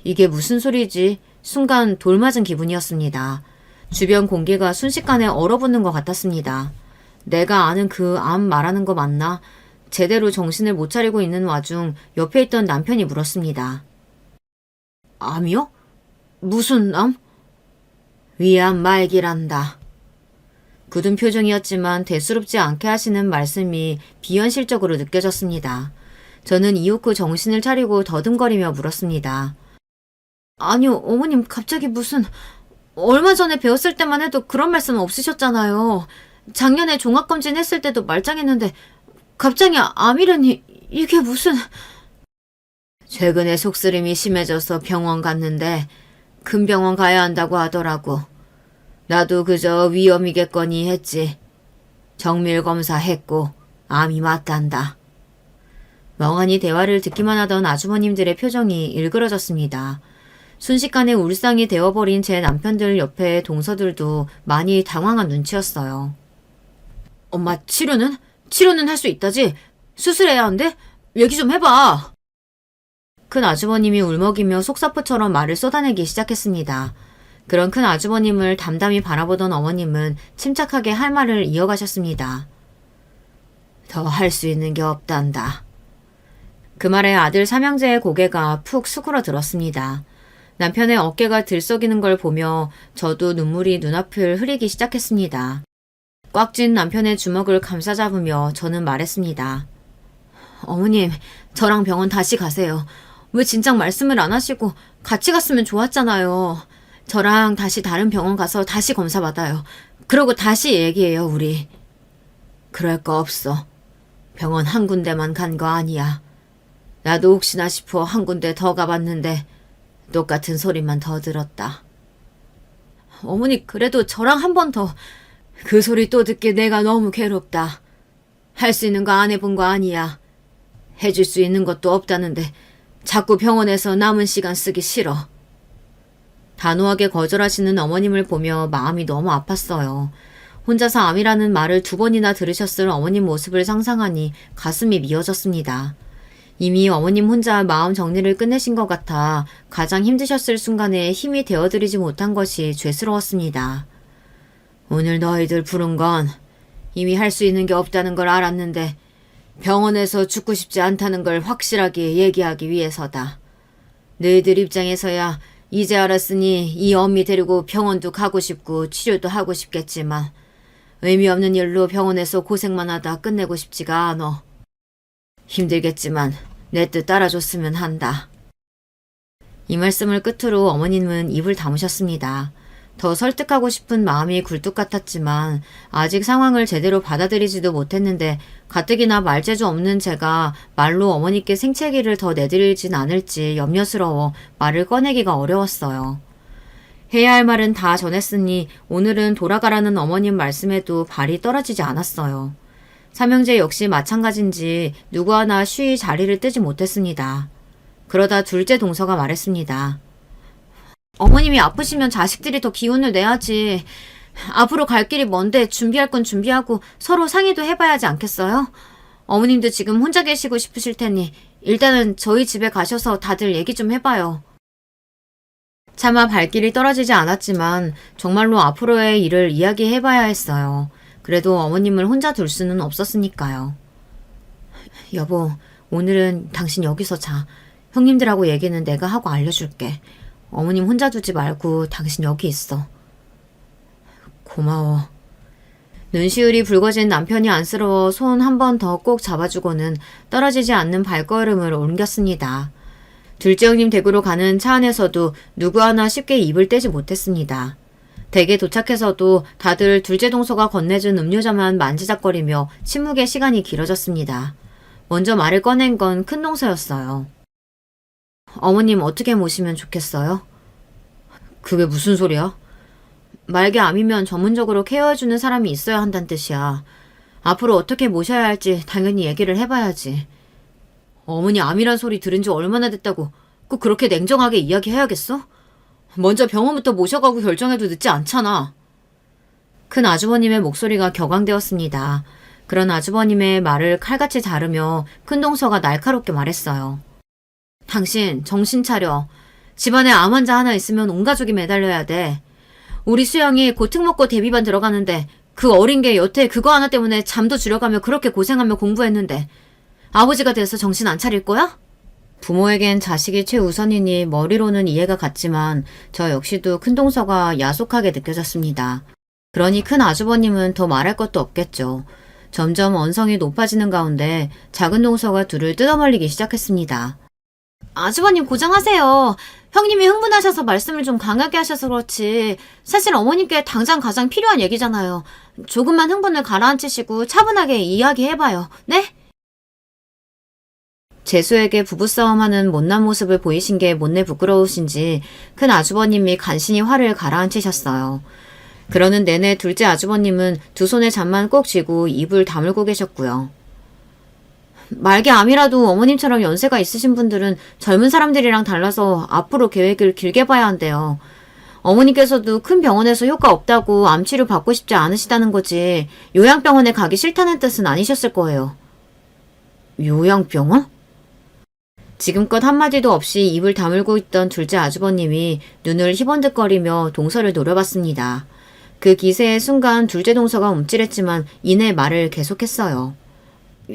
이게 무슨 소리지? 순간 돌맞은 기분이었습니다. 주변 공기가 순식간에 얼어붙는 것 같았습니다. 내가 아는 그 암 말하는 거 맞나? 제대로 정신을 못 차리고 있는 와중 옆에 있던 남편이 물었습니다. 암이요? 무슨 암? 위암 말기란다. 굳은 표정이었지만 대수롭지 않게 하시는 말씀이 비현실적으로 느껴졌습니다. 저는 이윽고 정신을 차리고 더듬거리며 물었습니다. 아니요, 어머님 갑자기 무슨... 얼마 전에 배웠을 때만 해도 그런 말씀은 없으셨잖아요. 작년에 종합검진 했을 때도 말짱했는데 갑자기 암이라니 이게 무슨... 최근에 속쓰림이 심해져서 병원 갔는데 큰 병원 가야 한다고 하더라고. 나도 그저 위험이겠거니 했지. 정밀 검사했고 암이 맞단다. 멍하니 대화를 듣기만 하던 아주머님들의 표정이 일그러졌습니다. 순식간에 울상이 되어버린 제 남편들 옆에 동서들도 많이 당황한 눈치였어요. 엄마 치료는? 치료는 할 수 있다지? 수술해야 한대? 얘기 좀 해봐. 큰 아주버님이 울먹이며 속사포처럼 말을 쏟아내기 시작했습니다. 그런 큰 아주버님을 담담히 바라보던 어머님은 침착하게 할 말을 이어가셨습니다. 더 할 수 있는 게 없단다. 그 말에 아들 삼형제의 고개가 푹 수그러들었습니다. 남편의 어깨가 들썩이는 걸 보며 저도 눈물이 눈앞을 흐리기 시작했습니다. 꽉 쥔 남편의 주먹을 감싸잡으며 저는 말했습니다. 어머님, 저랑 병원 다시 가세요. 왜 진작 말씀을 안 하시고 같이 갔으면 좋았잖아요. 저랑 다시 다른 병원 가서 다시 검사 받아요. 그러고 다시 얘기해요, 우리. 그럴 거 없어. 병원 한 군데만 간 거 아니야. 나도 혹시나 싶어 한 군데 더 가봤는데 똑같은 소리만 더 들었다. 어머니, 그래도 저랑 한 번 더. 그 소리 또 듣기 내가 너무 괴롭다. 할 수 있는 거 안 해본 거 아니야. 해줄 수 있는 것도 없다는데 자꾸 병원에서 남은 시간 쓰기 싫어. 단호하게 거절하시는 어머님을 보며 마음이 너무 아팠어요. 혼자서 암이라는 말을 2번이나 들으셨을 어머님 모습을 상상하니 가슴이 미어졌습니다. 이미 어머님 혼자 마음 정리를 끝내신 것 같아 가장 힘드셨을 순간에 힘이 되어드리지 못한 것이 죄스러웠습니다. 오늘 너희들 부른 건 이미 할 수 있는 게 없다는 걸 알았는데 병원에서 죽고 싶지 않다는 걸 확실하게 얘기하기 위해서다. 너희들 입장에서야 이제 알았으니 이 엄미 데리고 병원도 가고 싶고 치료도 하고 싶겠지만 의미 없는 일로 병원에서 고생만 하다 끝내고 싶지가 않어. 힘들겠지만 내 뜻 따라줬으면 한다. 이 말씀을 끝으로 어머님은 입을 다무셨습니다. 더 설득하고 싶은 마음이 굴뚝 같았지만 아직 상황을 제대로 받아들이지도 못했는데 가뜩이나 말재주 없는 제가 말로 어머니께 생채기를 더 내드리진 않을지 염려스러워 말을 꺼내기가 어려웠어요. 해야 할 말은 다 전했으니 오늘은 돌아가라는 어머님 말씀에도 발이 떨어지지 않았어요. 삼형제 역시 마찬가지인지 누구 하나 쉬이 자리를 뜨지 못했습니다. 그러다 둘째 동서가 말했습니다. 어머님이 아프시면 자식들이 더 기운을 내야지. 앞으로 갈 길이 먼데 준비할 건 준비하고 서로 상의도 해봐야지 않겠어요? 어머님도 지금 혼자 계시고 싶으실 테니 일단은 저희 집에 가셔서 다들 얘기 좀 해봐요. 차마 발길이 떨어지지 않았지만 정말로 앞으로의 일을 이야기해봐야 했어요. 그래도 어머님을 혼자 둘 수는 없었으니까요. 여보, 오늘은 당신 여기서 자. 형님들하고 얘기는 내가 하고 알려줄게. 어머님 혼자 두지 말고 당신 여기 있어. 고마워. 눈시울이 붉어진 남편이 안쓰러워 손 한 번 더 꼭 잡아주고는 떨어지지 않는 발걸음을 옮겼습니다. 둘째 형님 댁으로 가는 차 안에서도 누구 하나 쉽게 입을 떼지 못했습니다. 댁에 도착해서도 다들 둘째 동서가 건네준 음료자만 만지작거리며 침묵의 시간이 길어졌습니다. 먼저 말을 꺼낸 건 큰 동서였어요. 어머님 어떻게 모시면 좋겠어요? 그게 무슨 소리야? 말기 암이면 전문적으로 케어해주는 사람이 있어야 한다는 뜻이야. 앞으로 어떻게 모셔야 할지 당연히 얘기를 해봐야지. 어머니 암이란 소리 들은 지 얼마나 됐다고 꼭 그렇게 냉정하게 이야기해야겠어? 먼저 병원부터 모셔가고 결정해도 늦지 않잖아. 큰 아주버님의 목소리가 격앙되었습니다. 그런 아주버님의 말을 칼같이 자르며 큰 동서가 날카롭게 말했어요. 당신 정신 차려. 집안에 암 환자 하나 있으면 온 가족이 매달려야 돼. 우리 수영이 곧 특목고 대비반 들어가는데 그 어린 게 여태 그거 하나 때문에 잠도 줄여가며 그렇게 고생하며 공부했는데 아버지가 돼서 정신 안 차릴 거야? 부모에겐 자식이 최우선이니 머리로는 이해가 갔지만 저 역시도 큰 동서가 야속하게 느껴졌습니다. 그러니 큰 아주버님은 더 말할 것도 없겠죠. 점점 언성이 높아지는 가운데 작은 동서가 둘을 뜯어말리기 시작했습니다. 아주버님 고장하세요. 형님이 흥분하셔서 말씀을 좀 강하게 하셔서 그렇지. 사실 어머님께 당장 가장 필요한 얘기잖아요. 조금만 흥분을 가라앉히시고 차분하게 이야기해봐요. 네? 재수에게 부부싸움하는 못난 모습을 보이신 게 못내 부끄러우신지 큰 아주버님이 간신히 화를 가라앉히셨어요. 그러는 내내 둘째 아주버님은 두 손에 잠만 꼭 쥐고 입을 다물고 계셨고요. 말기 암이라도 어머님처럼 연세가 있으신 분들은 젊은 사람들이랑 달라서 앞으로 계획을 길게 봐야 한대요. 어머니께서도 큰 병원에서 효과 없다고 암치료 받고 싶지 않으시다는 거지 요양병원에 가기 싫다는 뜻은 아니셨을 거예요. 요양병원? 지금껏 한마디도 없이 입을 다물고 있던 둘째 아주버님이 눈을 희번득거리며 동서를 노려봤습니다. 그 기세의 순간 둘째 동서가 움찔했지만 이내 말을 계속했어요.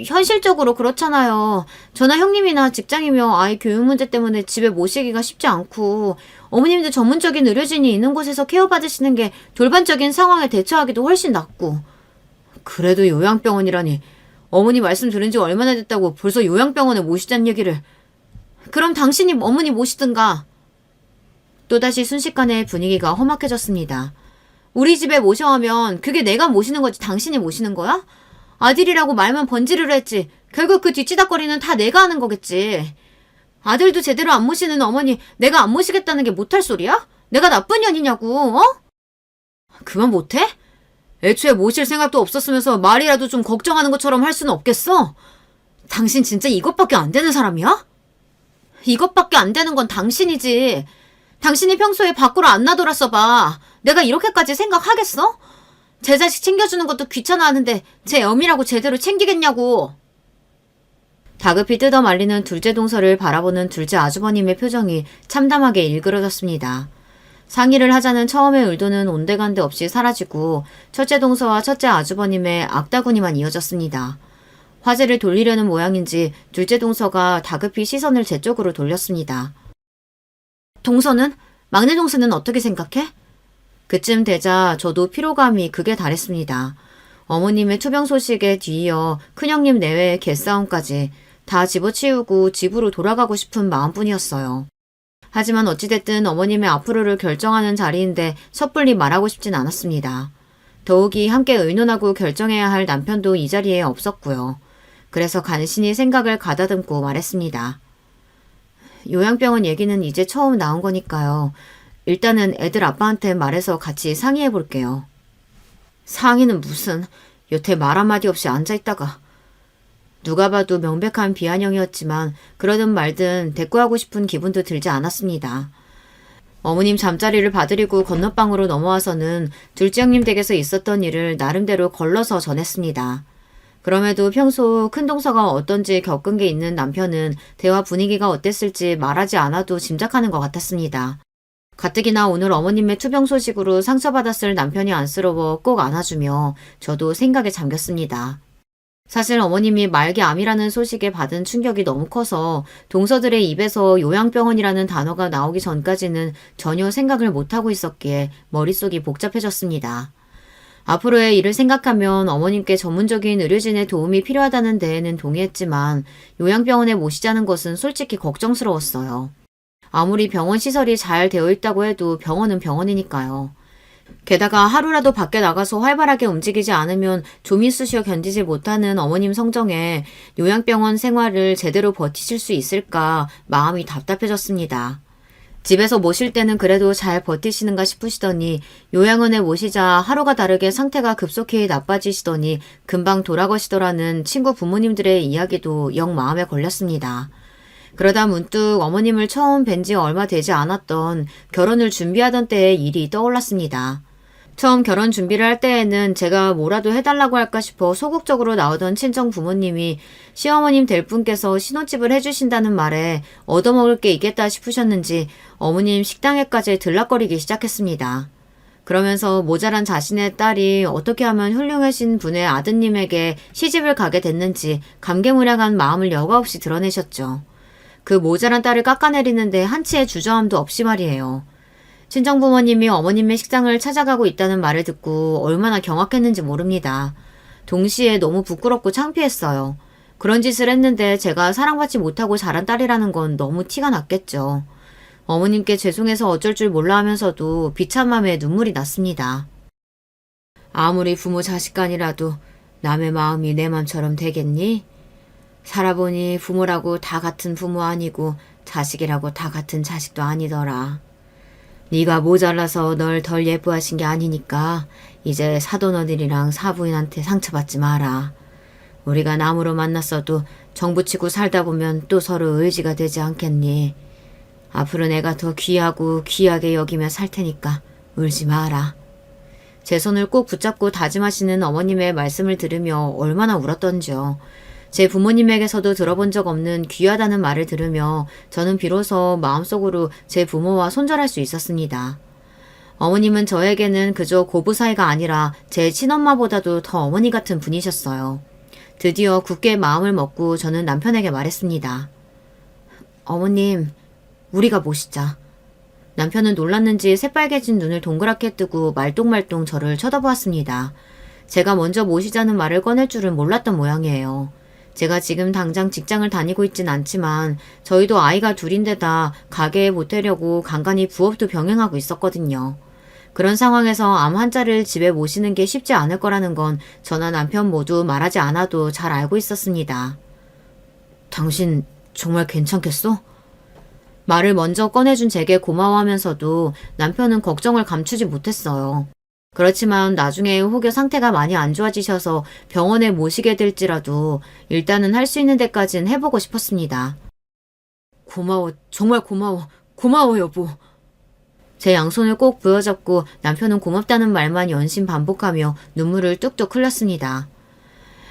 현실적으로 그렇잖아요. 저나 형님이나 직장이며 아이 교육 문제 때문에 집에 모시기가 쉽지 않고 어머님도 전문적인 의료진이 있는 곳에서 케어받으시는 게 돌반적인 상황에 대처하기도 훨씬 낫고. 그래도 요양병원이라니. 어머니 말씀 들은 지 얼마나 됐다고 벌써 요양병원에 모시자는 얘기를. 그럼 당신이 어머니 모시든가. 또다시 순식간에 분위기가 험악해졌습니다. 우리 집에 모셔오면 그게 내가 모시는 거지 당신이 모시는 거야? 아들이라고 말만 번지르르 했지. 결국 그 뒷지닥거리는 다 내가 하는 거겠지. 아들도 제대로 안 모시는 어머니 내가 안 모시겠다는 게 못할 소리야? 내가 나쁜 년이냐고, 어? 그만 못해? 애초에 모실 생각도 없었으면서 말이라도 좀 걱정하는 것처럼 할 수는 없겠어? 당신 진짜 이것밖에 안 되는 사람이야? 이것밖에 안 되는 건 당신이지. 당신이 평소에 밖으로 안 나돌았어 봐. 내가 이렇게까지 생각하겠어? 제 자식 챙겨주는 것도 귀찮아하는데 제 엄이라고 제대로 챙기겠냐고. 다급히 뜯어 말리는 둘째 동서를 바라보는 둘째 아주버님의 표정이 참담하게 일그러졌습니다. 상의를 하자는 처음의 의도는 온데간데 없이 사라지고 첫째 동서와 첫째 아주버님의 악다구니만 이어졌습니다. 화제를 돌리려는 모양인지 둘째 동서가 다급히 시선을 제 쪽으로 돌렸습니다. 동서는? 막내 동서는 어떻게 생각해? 그쯤 되자 저도 피로감이 극에 달했습니다. 어머님의 투병 소식에 뒤이어 큰형님 내외의 개싸움까지 다 집어치우고 집으로 돌아가고 싶은 마음뿐이었어요. 하지만 어찌됐든 어머님의 앞으로를 결정하는 자리인데 섣불리 말하고 싶진 않았습니다. 더욱이 함께 의논하고 결정해야 할 남편도 이 자리에 없었고요. 그래서 간신히 생각을 가다듬고 말했습니다. 요양병원 얘기는 이제 처음 나온 거니까요. 일단은 애들 아빠한테 말해서 같이 상의해 볼게요. 상의는 무슨, 여태 말 한마디 없이 앉아있다가. 누가 봐도 명백한 비아냥이었지만 그러든 말든 대꾸하고 싶은 기분도 들지 않았습니다. 어머님 잠자리를 봐드리고 건너방으로 넘어와서는 둘째 형님 댁에서 있었던 일을 나름대로 걸러서 전했습니다. 그럼에도 평소 큰동서가 어떤지 겪은 게 있는 남편은 대화 분위기가 어땠을지 말하지 않아도 짐작하는 것 같았습니다. 가뜩이나 오늘 어머님의 투병 소식으로 상처받았을 남편이 안쓰러워 꼭 안아주며 저도 생각에 잠겼습니다. 사실 어머님이 말기암이라는 소식에 받은 충격이 너무 커서 동서들의 입에서 요양병원이라는 단어가 나오기 전까지는 전혀 생각을 못하고 있었기에 머릿속이 복잡해졌습니다. 앞으로의 일을 생각하면 어머님께 전문적인 의료진의 도움이 필요하다는 데에는 동의했지만 요양병원에 모시자는 것은 솔직히 걱정스러웠어요. 아무리 병원 시설이 잘 되어 있다고 해도 병원은 병원이니까요. 게다가 하루라도 밖에 나가서 활발하게 움직이지 않으면 좀이 쑤시어 견디지 못하는 어머님 성정에 요양병원 생활을 제대로 버티실 수 있을까 마음이 답답해졌습니다. 집에서 모실 때는 그래도 잘 버티시는가 싶으시더니 요양원에 모시자 하루가 다르게 상태가 급속히 나빠지시더니 금방 돌아가시더라는 친구 부모님들의 이야기도 영 마음에 걸렸습니다. 그러다 문득 어머님을 처음 뵌 지 얼마 되지 않았던 결혼을 준비하던 때의 일이 떠올랐습니다. 처음 결혼 준비를 할 때에는 제가 뭐라도 해달라고 할까 싶어 소극적으로 나오던 친정 부모님이 시어머님 될 분께서 신혼집을 해주신다는 말에 얻어먹을 게 있겠다 싶으셨는지 어머님 식당에까지 들락거리기 시작했습니다. 그러면서 모자란 자신의 딸이 어떻게 하면 훌륭하신 분의 아드님에게 시집을 가게 됐는지 감개무량한 마음을 여과없이 드러내셨죠. 그 모자란 딸을 깎아내리는데 한치의 주저함도 없이 말이에요. 친정부모님이 어머님의 식당을 찾아가고 있다는 말을 듣고 얼마나 경악했는지 모릅니다. 동시에 너무 부끄럽고 창피했어요. 그런 짓을 했는데 제가 사랑받지 못하고 자란 딸이라는 건 너무 티가 났겠죠. 어머님께 죄송해서 어쩔 줄 몰라 하면서도 비찬 맘에 눈물이 났습니다. 아무리 부모 자식간이라도 남의 마음이 내 맘처럼 되겠니? 살아보니 부모라고 다 같은 부모 아니고 자식이라고 다 같은 자식도 아니더라. 네가 모자라서 널 덜 예뻐하신 게 아니니까 이제 사돈어들이랑 사부인한테 상처받지 마라. 우리가 남으로 만났어도 정붙이고 살다 보면 또 서로 의지가 되지 않겠니? 앞으로 내가 더 귀하고 귀하게 여기며 살 테니까 울지 마라. 제 손을 꼭 붙잡고 다짐하시는 어머님의 말씀을 들으며 얼마나 울었던지요. 제 부모님에게서도 들어본 적 없는 귀하다는 말을 들으며 저는 비로소 마음속으로 제 부모와 손절할 수 있었습니다. 어머님은 저에게는 그저 고부 사이가 아니라 제 친엄마보다도 더 어머니 같은 분이셨어요. 드디어 굳게 마음을 먹고 저는 남편에게 말했습니다. 어머님, 우리가 모시자. 남편은 놀랐는지 새빨개진 눈을 동그랗게 뜨고 말똥말똥 저를 쳐다보았습니다. 제가 먼저 모시자는 말을 꺼낼 줄은 몰랐던 모양이에요. 제가 지금 당장 직장을 다니고 있진 않지만 저희도 아이가 둘인데다 가게에 보태려고 간간히 부업도 병행하고 있었거든요. 그런 상황에서 암 환자를 집에 모시는 게 쉽지 않을 거라는 건 저나 남편 모두 말하지 않아도 잘 알고 있었습니다. 당신 정말 괜찮겠어? 말을 먼저 꺼내준 제게 고마워하면서도 남편은 걱정을 감추지 못했어요. 그렇지만 나중에 혹여 상태가 많이 안 좋아지셔서 병원에 모시게 될지라도 일단은 할 수 있는 데까진 해보고 싶었습니다. 고마워, 정말 고마워, 고마워 여보. 제 양손을 꼭 부여잡고 남편은 고맙다는 말만 연신 반복하며 눈물을 뚝뚝 흘렸습니다.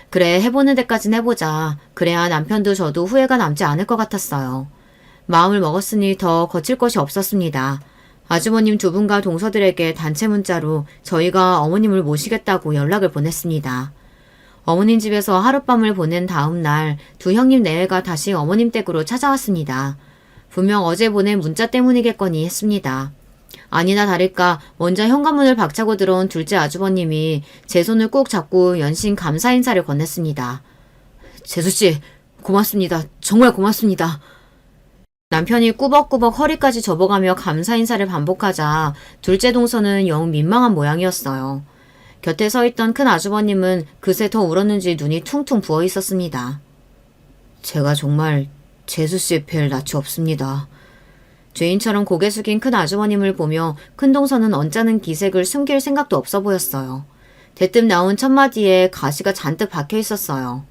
그래, 해보는 데까진 해보자. 그래야 남편도 저도 후회가 남지 않을 것 같았어요. 마음을 먹었으니 더 거칠 것이 없었습니다. 아주버님 두 분과 동서들에게 단체 문자로 저희가 어머님을 모시겠다고 연락을 보냈습니다. 어머님 집에서 하룻밤을 보낸 다음 날 두 형님 내외가 다시 어머님 댁으로 찾아왔습니다. 분명 어제 보낸 문자 때문이겠거니 했습니다. 아니나 다를까 먼저 현관문을 박차고 들어온 둘째 아주버님이 제 손을 꼭 잡고 연신 감사 인사를 건넸습니다. 재수씨, 고맙습니다. 정말 고맙습니다. 남편이 꾸벅꾸벅 허리까지 접어가며 감사 인사를 반복하자 둘째 동서는 영 민망한 모양이었어요. 곁에 서 있던 큰 아주버님은 그새 더 울었는지 눈이 퉁퉁 부어 있었습니다. 제가 정말 재수씨 뵐 낯이 없습니다. 죄인처럼 고개 숙인 큰 아주버님을 보며 큰 동서는 언짢은 기색을 숨길 생각도 없어 보였어요. 대뜸 나온 첫마디에 가시가 잔뜩 박혀 있었어요.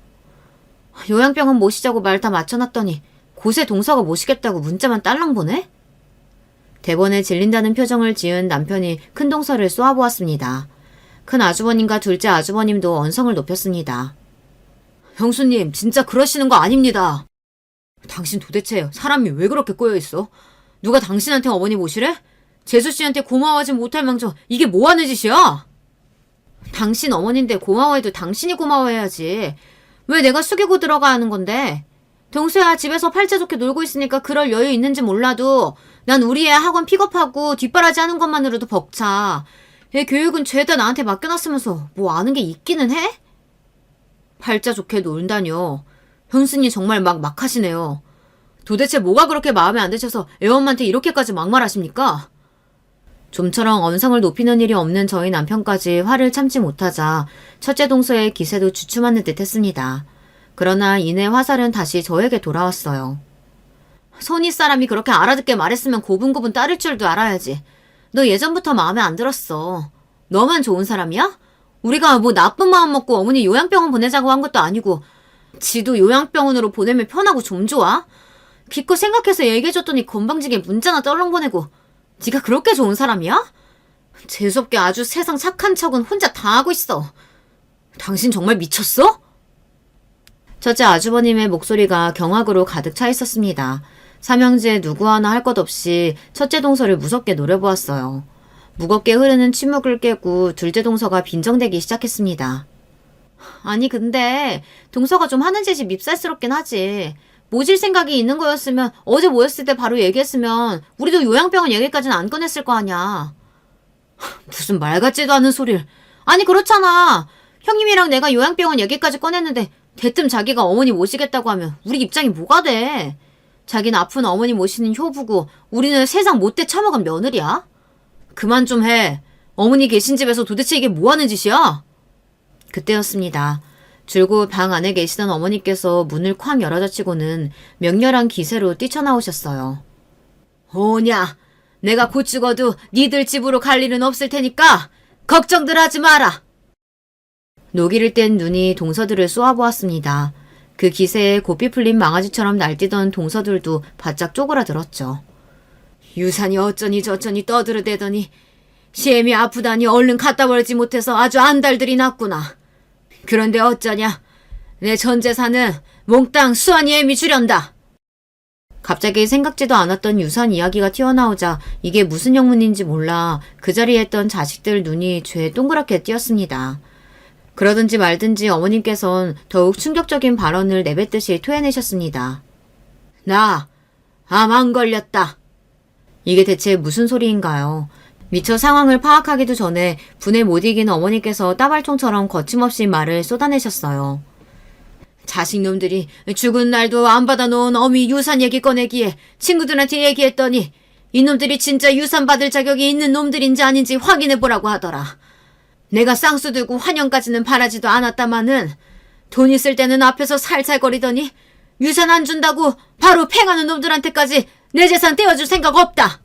요양병원 모시자고 말 다 맞춰놨더니 고세 동서가 모시겠다고 문자만 딸랑 보내? 대번에 질린다는 표정을 지은 남편이 큰 동서를 쏘아보았습니다. 큰 아주버님과 둘째 아주버님도 언성을 높였습니다. 형수님, 진짜 그러시는 거 아닙니다. 당신 도대체 사람이 왜 그렇게 꼬여있어? 누가 당신한테 어머니 모시래? 재수씨한테 고마워하지 못할 망정 이게 뭐하는 짓이야? 당신 어머니인데 고마워해도 당신이 고마워해야지. 왜 내가 숙이고 들어가야 하는 건데? 동수야, 집에서 팔자 좋게 놀고 있으니까 그럴 여유 있는지 몰라도 난 우리 애 학원 픽업하고 뒷바라지 하는 것만으로도 벅차. 애 교육은 죄다 나한테 맡겨놨으면서 뭐 아는 게 있기는 해? 팔자 좋게 놀다뇨. 형수님 정말 막 하시네요. 도대체 뭐가 그렇게 마음에 안 드셔서 애엄마한테 이렇게까지 막말하십니까? 좀처럼 언성을 높이는 일이 없는 저희 남편까지 화를 참지 못하자 첫째 동서의 기세도 주춤하는 듯 했습니다. 그러나 이내 화살은 다시 저에게 돌아왔어요. 손이 사람이 그렇게 알아듣게 말했으면 고분고분 따를 줄도 알아야지. 너 예전부터 마음에 안 들었어. 너만 좋은 사람이야? 우리가 뭐 나쁜 마음 먹고 어머니 요양병원 보내자고 한 것도 아니고 지도 요양병원으로 보내면 편하고 좀 좋아? 기껏 생각해서 얘기해줬더니 건방지게 문자나 떨렁 보내고 네가 그렇게 좋은 사람이야? 재수없게 아주 세상 착한 척은 혼자 다 하고 있어. 당신 정말 미쳤어? 첫째 아주버님의 목소리가 경악으로 가득 차 있었습니다. 삼형제 누구 하나 할 것 없이 첫째 동서를 무섭게 노려보았어요. 무겁게 흐르는 침묵을 깨고 둘째 동서가 빈정대기 시작했습니다. 아니 근데 동서가 좀 하는 짓이 밉살스럽긴 하지. 모질 생각이 있는 거였으면 어제 모였을 때 바로 얘기했으면 우리도 요양병원 얘기까지는 안 꺼냈을 거 아니야. 무슨 말 같지도 않은 소리를. 아니 그렇잖아. 형님이랑 내가 요양병원 얘기까지 꺼냈는데 대뜸 자기가 어머니 모시겠다고 하면 우리 입장이 뭐가 돼. 자기는 아픈 어머니 모시는 효부고 우리는 세상 못돼 처먹은 며느리야. 그만 좀 해. 어머니 계신 집에서 도대체 이게 뭐하는 짓이야? 그때였습니다. 줄곧 방 안에 계시던 어머니께서 문을 쾅 열어젖히고는 맹렬한 기세로 뛰쳐나오셨어요. 오냐, 내가 곧 죽어도 니들 집으로 갈 일은 없을 테니까 걱정들 하지 마라. 노기를 뗀 눈이 동서들을 쏘아보았습니다. 그 기세에 고삐 풀린 망아지처럼 날뛰던 동서들도 바짝 쪼그라들었죠. 유산이 어쩌니 저쩌니 떠들어대더니 시엠이 아프다니 얼른 갖다 버리지 못해서 아주 안달들이 났구나. 그런데 어쩌냐. 내 전 재산은 몽땅 수환이 애미 주련다. 갑자기 생각지도 않았던 유산 이야기가 튀어나오자 이게 무슨 영문인지 몰라 그 자리에 있던 자식들 눈이 죄 동그랗게 띄었습니다. 그러든지 말든지 어머님께선 더욱 충격적인 발언을 내뱉듯이 토해내셨습니다. 나 암 안 걸렸다. 이게 대체 무슨 소리인가요? 미처 상황을 파악하기도 전에 분에 못 이긴 어머니께서 따발총처럼 거침없이 말을 쏟아내셨어요. 자식놈들이 죽은 날도 안 받아놓은 어미 유산 얘기 꺼내기에 친구들한테 얘기했더니 이놈들이 진짜 유산 받을 자격이 있는 놈들인지 아닌지 확인해보라고 하더라. 내가 쌍수 들고 환영까지는 바라지도 않았다마는 돈 있을 때는 앞에서 살살거리더니 유산 안 준다고 바로 팽하는 놈들한테까지 내 재산 떼어줄 생각 없다.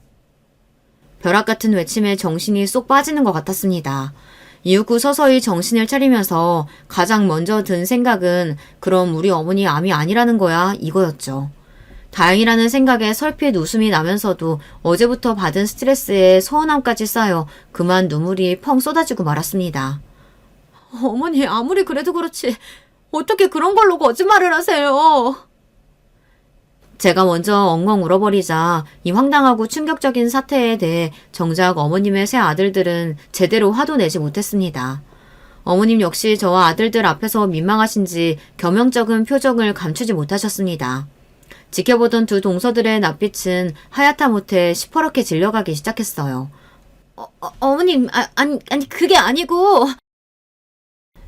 벼락 같은 외침에 정신이 쏙 빠지는 것 같았습니다. 이윽 후 서서히 정신을 차리면서 가장 먼저 든 생각은 그럼 우리 어머니 암이 아니라는 거야 이거였죠. 다행이라는 생각에 설핏 웃음이 나면서도 어제부터 받은 스트레스에 서운함까지 쌓여 그만 눈물이 펑 쏟아지고 말았습니다. 어머니 아무리 그래도 그렇지 어떻게 그런 걸로 거짓말을 하세요? 제가 먼저 엉엉 울어버리자 이 황당하고 충격적인 사태에 대해 정작 어머님의 세 아들들은 제대로 화도 내지 못했습니다. 어머님 역시 저와 아들들 앞에서 민망하신지 겸용적인 표정을 감추지 못하셨습니다. 지켜보던 두 동서들의 낯빛은 하얗다 못해 시퍼렇게 질려가기 시작했어요. 어머님, 아니, 그게 아니고.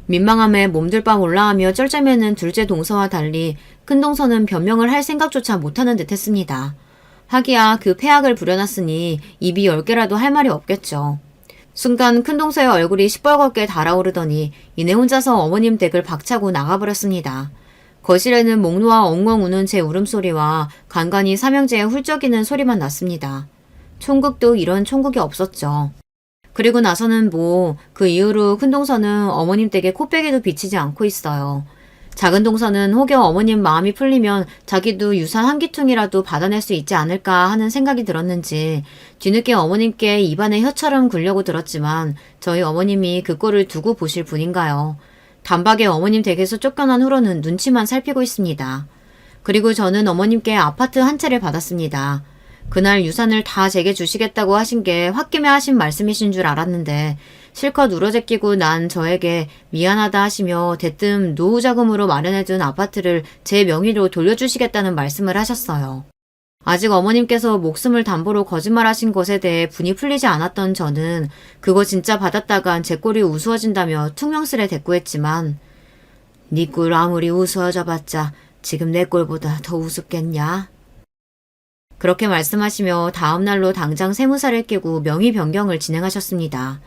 민망함에 몸둘바 올라하며 쩔쩔매는 둘째 동서와 달리 큰 동서는 변명을 할 생각조차 못하는 듯 했습니다. 하기야 그 폐악을 부려놨으니 입이 10개라도 할 말이 없겠죠. 순간 큰 동서의 얼굴이 시뻘겋게 달아오르더니 이내 혼자서 어머님 댁을 박차고 나가버렸습니다. 거실에는 목 놓아 엉엉 우는 제 울음소리와 간간히 삼형제의 훌쩍이는 소리만 났습니다. 총극도 이런 총극이 없었죠. 그리고 나서는 그 이후로 큰 동서는 어머님 댁에 코빼기도 비치지 않고 있어요. 작은 동서는 혹여 어머님 마음이 풀리면 자기도 유산 한 귀퉁이라도 받아낼 수 있지 않을까 하는 생각이 들었는지 뒤늦게 어머님께 입안에 혀처럼 굴려고 들었지만 저희 어머님이 그 꼴을 두고 보실 분인가요. 단박에 어머님 댁에서 쫓겨난 후로는 눈치만 살피고 있습니다. 그리고 저는 어머님께 아파트 한 채를 받았습니다. 그날 유산을 다 제게 주시겠다고 하신 게 홧김에 하신 말씀이신 줄 알았는데 실컷 울어제끼고 난 저에게 미안하다 하시며 대뜸 노후자금으로 마련해둔 아파트를 제 명의로 돌려주시겠다는 말씀을 하셨어요. 아직 어머님께서 목숨을 담보로 거짓말하신 것에 대해 분이 풀리지 않았던 저는 그거 진짜 받았다간 제 꼴이 우스워진다며 퉁명스레 대꾸했지만 네 꼴 아무리 우스워져봤자 지금 내 꼴보다 더 우습겠냐? 그렇게 말씀하시며 다음날로 당장 세무사를 깨고 명의 변경을 진행하셨습니다.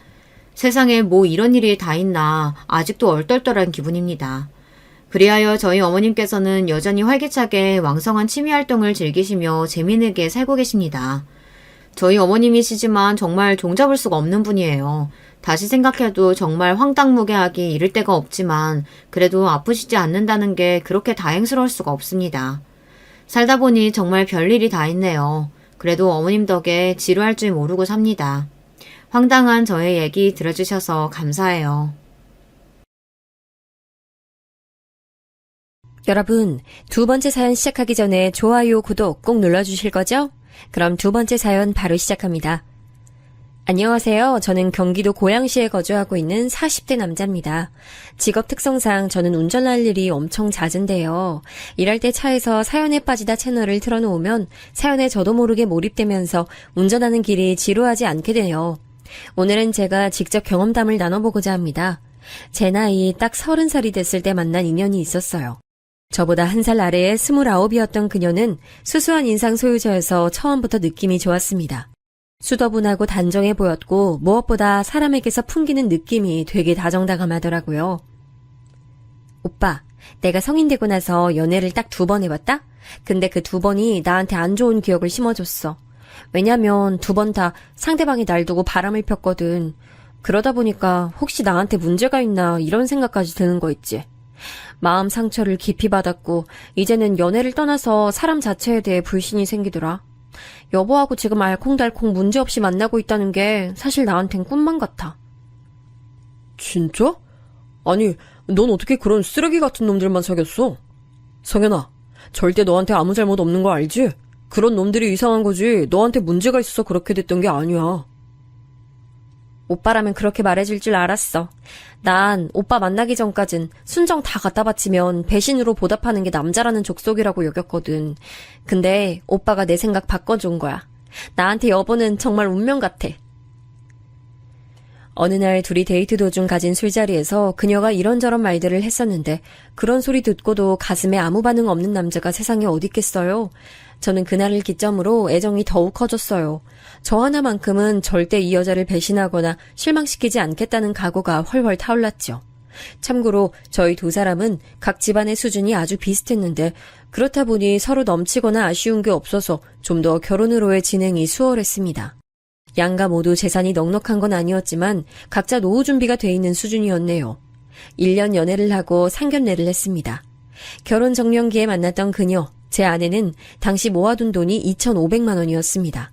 세상에 이런 일이 다 있나 아직도 얼떨떨한 기분입니다. 그리하여 저희 어머님께서는 여전히 활기차게 왕성한 취미활동을 즐기시며 재미있게 살고 계십니다. 저희 어머님이시지만 정말 종잡을 수가 없는 분이에요. 다시 생각해도 정말 황당무계하기 이를 데가 없지만 그래도 아프시지 않는다는 게 그렇게 다행스러울 수가 없습니다. 살다 보니 정말 별일이 다 있네요. 그래도 어머님 덕에 지루할 줄 모르고 삽니다. 황당한 저의 얘기 들어주셔서 감사해요. 여러분, 두 번째 사연 시작하기 전에 좋아요, 구독 꼭 눌러주실 거죠? 그럼 두 번째 사연 바로 시작합니다. 안녕하세요. 저는 경기도 고양시에 거주하고 있는 40대 남자입니다. 직업 특성상 저는 운전할 일이 엄청 잦은데요. 일할 때 차에서 사연에 빠지다 채널을 틀어놓으면 사연에 저도 모르게 몰입되면서 운전하는 길이 지루하지 않게 돼요. 오늘은 제가 직접 경험담을 나눠보고자 합니다. 제 나이 딱 30살이 됐을 때 만난 인연이 있었어요. 저보다 한 살 아래에 29이었던 그녀는 수수한 인상 소유자여서 처음부터 느낌이 좋았습니다. 수더분하고 단정해 보였고 무엇보다 사람에게서 풍기는 느낌이 되게 다정다감하더라고요. 오빠, 내가 성인 되고 나서 연애를 딱 2번 해봤다? 근데 그 2번이 나한테 안 좋은 기억을 심어줬어. 왜냐면 2번 다 상대방이 날 두고 바람을 폈거든. 그러다 보니까 혹시 나한테 문제가 있나 이런 생각까지 드는 거 있지. 마음 상처를 깊이 받았고 이제는 연애를 떠나서 사람 자체에 대해 불신이 생기더라. 여보하고 지금 알콩달콩 문제없이 만나고 있다는 게 사실 나한텐 꿈만 같아. 진짜? 아니, 넌 어떻게 그런 쓰레기 같은 놈들만 사귀었어? 성현아, 절대 너한테 아무 잘못 없는 거 알지? 그런 놈들이 이상한 거지 너한테 문제가 있어서 그렇게 됐던 게 아니야. 오빠라면 그렇게 말해줄 줄 알았어. 난 오빠 만나기 전까진 순정 다 갖다 바치면 배신으로 보답하는 게 남자라는 족속이라고 여겼거든. 근데 오빠가 내 생각 바꿔준 거야. 나한테 여보는 정말 운명 같아. 어느 날 둘이 데이트 도중 가진 술자리에서 그녀가 이런저런 말들을 했었는데 그런 소리 듣고도 가슴에 아무 반응 없는 남자가 세상에 어딨겠어요. 저는 그날을 기점으로 애정이 더욱 커졌어요. 저 하나만큼은 절대 이 여자를 배신하거나 실망시키지 않겠다는 각오가 훨훨 타올랐죠. 참고로 저희 두 사람은 각 집안의 수준이 아주 비슷했는데 그렇다 보니 서로 넘치거나 아쉬운 게 없어서 좀 더 결혼으로의 진행이 수월했습니다. 양가 모두 재산이 넉넉한 건 아니었지만 각자 노후 준비가 돼 있는 수준이었네요. 1년 연애를 하고 상견례를 했습니다. 결혼 정년기에 만났던 그녀, 제 아내는 당시 모아둔 돈이 2,500만 원이었습니다.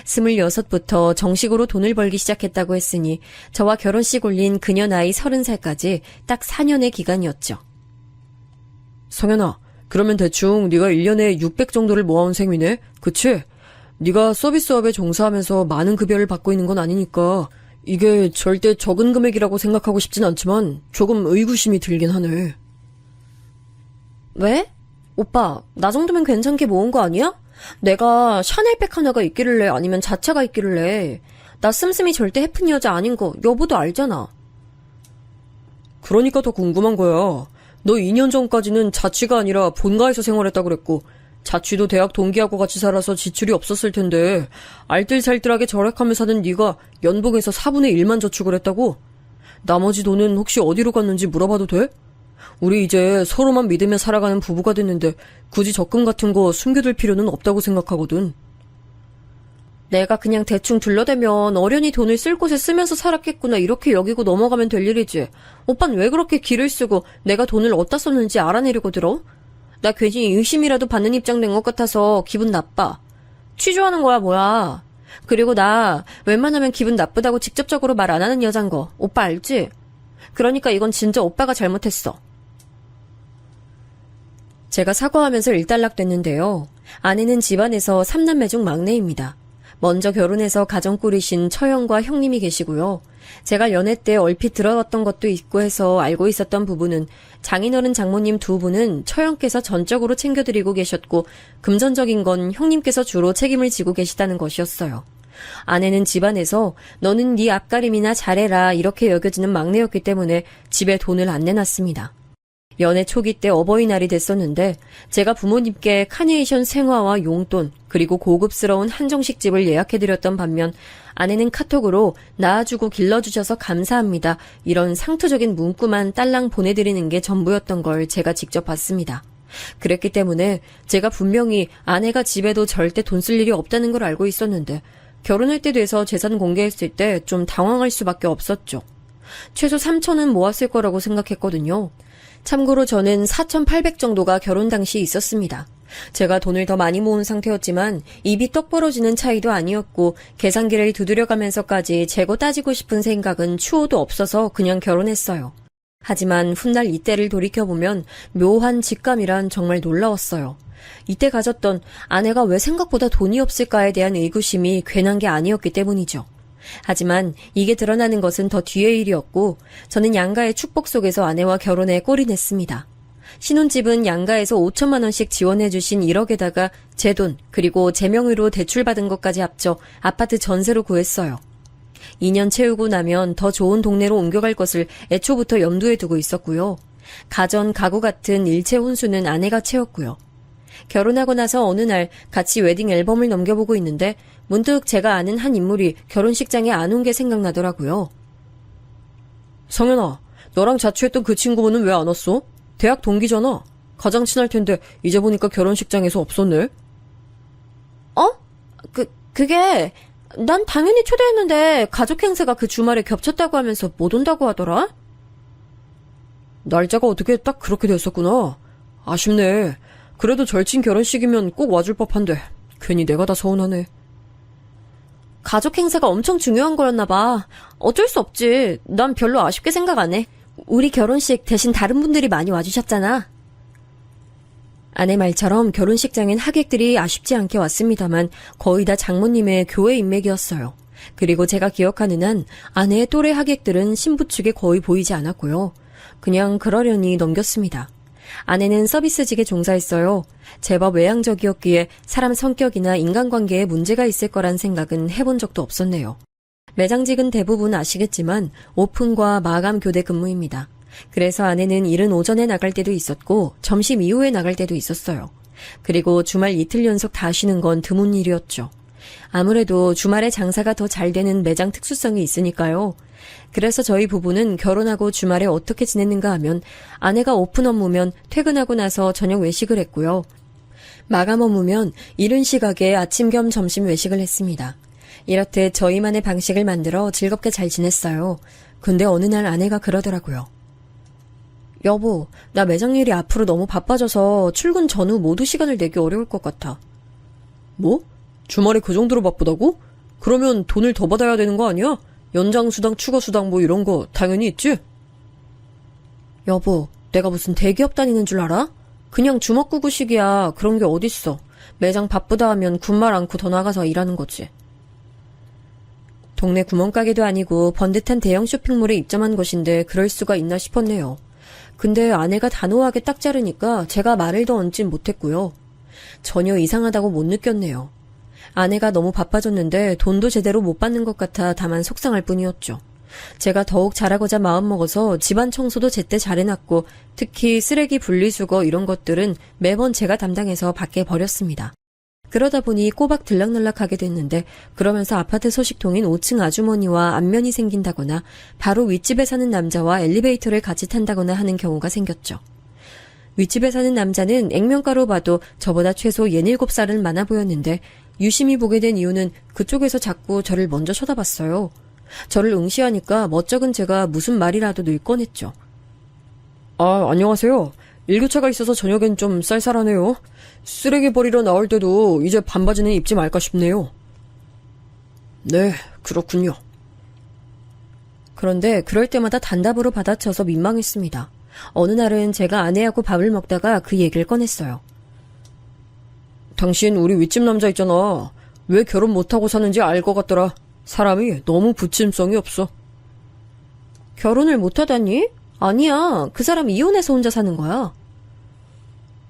26부터 정식으로 돈을 벌기 시작했다고 했으니 저와 결혼식 올린 그녀 나이 30살까지 딱 4년의 기간이었죠. 성현아, 그러면 대충 네가 1년에 600 정도를 모아온 셈이네. 그치? 네가 서비스업에 종사하면서 많은 급여를 받고 있는 건 아니니까 이게 절대 적은 금액이라고 생각하고 싶진 않지만 조금 의구심이 들긴 하네. 왜? 오빠, 나 정도면 괜찮게 모은 거 아니야? 내가 샤넬백 하나가 있기를래 아니면 자차가 있기를래. 나 씀씀이 절대 해픈 여자 아닌 거 여보도 알잖아. 그러니까 더 궁금한 거야. 너 2년 전까지는 자취가 아니라 본가에서 생활했다 그랬고 자취도 대학 동기하고 같이 살아서 지출이 없었을 텐데 알뜰살뜰하게 절약하며 사는 네가 연봉에서 4분의 1만 저축을 했다고? 나머지 돈은 혹시 어디로 갔는지 물어봐도 돼? 우리 이제 서로만 믿으며 살아가는 부부가 됐는데 굳이 적금 같은 거 숨겨둘 필요는 없다고 생각하거든. 내가 그냥 대충 둘러대면 어련히 돈을 쓸 곳에 쓰면서 살았겠구나 이렇게 여기고 넘어가면 될 일이지. 오빤 왜 그렇게 기를 쓰고 내가 돈을 어디다 썼는지 알아내려고 들어? 나 괜히 의심이라도 받는 입장 된 것 같아서 기분 나빠. 취조하는 거야 뭐야. 그리고 나 웬만하면 기분 나쁘다고 직접적으로 말 안 하는 여잔 거 오빠 알지? 그러니까 이건 진짜 오빠가 잘못했어. 제가 사과하면서 일단락됐는데요. 아내는 집안에서 3남매 중 막내입니다. 먼저 결혼해서 가정 꾸리신 처형과 형님이 계시고요. 제가 연애 때 얼핏 들어봤던 것도 있고 해서 알고 있었던 부분은 장인어른 장모님 두 분은 처형께서 전적으로 챙겨드리고 계셨고 금전적인 건 형님께서 주로 책임을 지고 계시다는 것이었어요. 아내는 집안에서 너는 네 앞가림이나 잘해라 이렇게 여겨지는 막내였기 때문에 집에 돈을 안 내놨습니다. 연애 초기 때 어버이날이 됐었는데 제가 부모님께 카네이션 생화와 용돈 그리고 고급스러운 한정식집을 예약해드렸던 반면 아내는 카톡으로 낳아주고 길러주셔서 감사합니다. 이런 상투적인 문구만 딸랑 보내드리는 게 전부였던 걸 제가 직접 봤습니다. 그랬기 때문에 제가 분명히 아내가 집에도 절대 돈 쓸 일이 없다는 걸 알고 있었는데 결혼할 때 돼서 재산 공개했을 때 좀 당황할 수밖에 없었죠. 최소 3천은 모았을 거라고 생각했거든요. 참고로 저는 4,800 정도가 결혼 당시 있었습니다. 제가 돈을 더 많이 모은 상태였지만 입이 떡 벌어지는 차이도 아니었고 계산기를 두드려가면서까지 재고 따지고 싶은 생각은 추호도 없어서 그냥 결혼했어요. 하지만 훗날 이때를 돌이켜보면 묘한 직감이란 정말 놀라웠어요. 이때 가졌던 아내가 왜 생각보다 돈이 없을까에 대한 의구심이 괜한 게 아니었기 때문이죠. 하지만 이게 드러나는 것은 더 뒤의 일이었고 저는 양가의 축복 속에서 아내와 결혼에 꼴이 냈습니다. 신혼집은 양가에서 5천만 원씩 지원해 주신 1억에다가 제 돈 그리고 제 명의로 대출받은 것까지 합쳐 아파트 전세로 구했어요. 2년 채우고 나면 더 좋은 동네로 옮겨갈 것을 애초부터 염두에 두고 있었고요. 가전, 가구 같은 일체 혼수는 아내가 채웠고요. 결혼하고 나서 어느 날 같이 웨딩 앨범을 넘겨보고 있는데 문득 제가 아는 한 인물이 결혼식장에 안 온 게 생각나더라고요. 성현아, 너랑 자취했던 그 친구분은 왜 안 왔어? 대학 동기잖아. 가장 친할 텐데 이제 보니까 결혼식장에서 없었네. 그게 난 당연히 초대했는데 가족 행사가 그 주말에 겹쳤다고 하면서 못 온다고 하더라. 날짜가 어떻게 딱 그렇게 됐었구나. 아쉽네. 그래도 절친 결혼식이면 꼭 와줄 법한데 괜히 내가 다 서운하네. 가족 행사가 엄청 중요한 거였나 봐. 어쩔 수 없지. 난 별로 아쉽게 생각 안 해. 우리 결혼식 대신 다른 분들이 많이 와주셨잖아. 아내 말처럼 결혼식장엔 하객들이 아쉽지 않게 왔습니다만 거의 다 장모님의 교회 인맥이었어요. 그리고 제가 기억하는 한 아내의 또래 하객들은 신부 측에 거의 보이지 않았고요. 그냥 그러려니 넘겼습니다. 아내는 서비스직에 종사했어요. 제법 외향적이었기에 사람 성격이나 인간관계에 문제가 있을 거란 생각은 해본 적도 없었네요. 매장직은 대부분 아시겠지만 오픈과 마감 교대 근무입니다. 그래서 아내는 이른 오전에 나갈 때도 있었고 점심 이후에 나갈 때도 있었어요. 그리고 주말 이틀 연속 다 쉬는 건 드문 일이었죠. 아무래도 주말에 장사가 더 잘 되는 매장 특수성이 있으니까요. 그래서 저희 부부는 결혼하고 주말에 어떻게 지냈는가 하면 아내가 오픈 업무면 퇴근하고 나서 저녁 외식을 했고요. 마감 업무면 이른 시각에 아침 겸 점심 외식을 했습니다. 이렇듯 저희만의 방식을 만들어 즐겁게 잘 지냈어요. 근데 어느 날 아내가 그러더라고요. 여보, 나 매장 일이 앞으로 너무 바빠져서 출근 전후 모두 시간을 내기 어려울 것 같아. 뭐? 주말에 그 정도로 바쁘다고? 그러면 돈을 더 받아야 되는 거 아니야? 연장수당, 추가수당 뭐 이런 거 당연히 있지? 여보, 내가 무슨 대기업 다니는 줄 알아? 그냥 주먹구구식이야. 그런 게 어딨어. 매장 바쁘다 하면 군말 않고 더 나가서 일하는 거지. 동네 구멍가게도 아니고 번듯한 대형 쇼핑몰에 입점한 곳인데 그럴 수가 있나 싶었네요. 근데 아내가 단호하게 딱 자르니까 제가 말을 더 얹진 못했고요. 전혀 이상하다고 못 느꼈네요. 아내가 너무 바빠졌는데 돈도 제대로 못 받는 것 같아 다만 속상할 뿐이었죠. 제가 더욱 잘하고자 마음먹어서 집안 청소도 제때 잘해놨고 특히 쓰레기 분리수거 이런 것들은 매번 제가 담당해서 밖에 버렸습니다. 그러다 보니 꼬박 들락날락하게 됐는데 그러면서 아파트 소식통인 5층 아주머니와 안면이 생긴다거나 바로 윗집에 사는 남자와 엘리베이터를 같이 탄다거나 하는 경우가 생겼죠. 윗집에 사는 남자는 액면가로 봐도 저보다 최소 67살은 많아 보였는데 유심히 보게 된 이유는 그쪽에서 자꾸 저를 먼저 쳐다봤어요. 저를 응시하니까 멋쩍은 제가 무슨 말이라도 늘 꺼냈죠. 아, 안녕하세요. 일교차가 있어서 저녁엔 좀 쌀쌀하네요. 쓰레기 버리러 나올 때도 이제 반바지는 입지 말까 싶네요. 네, 그렇군요. 그런데 그럴 때마다 단답으로 받아쳐서 민망했습니다. 어느 날은 제가 아내하고 밥을 먹다가 그 얘기를 꺼냈어요. 당신 우리 윗집 남자 있잖아. 왜 결혼 못하고 사는지 알 것 같더라. 사람이 너무 부침성이 없어. 결혼을 못하다니? 아니야. 그 사람 이혼해서 혼자 사는 거야.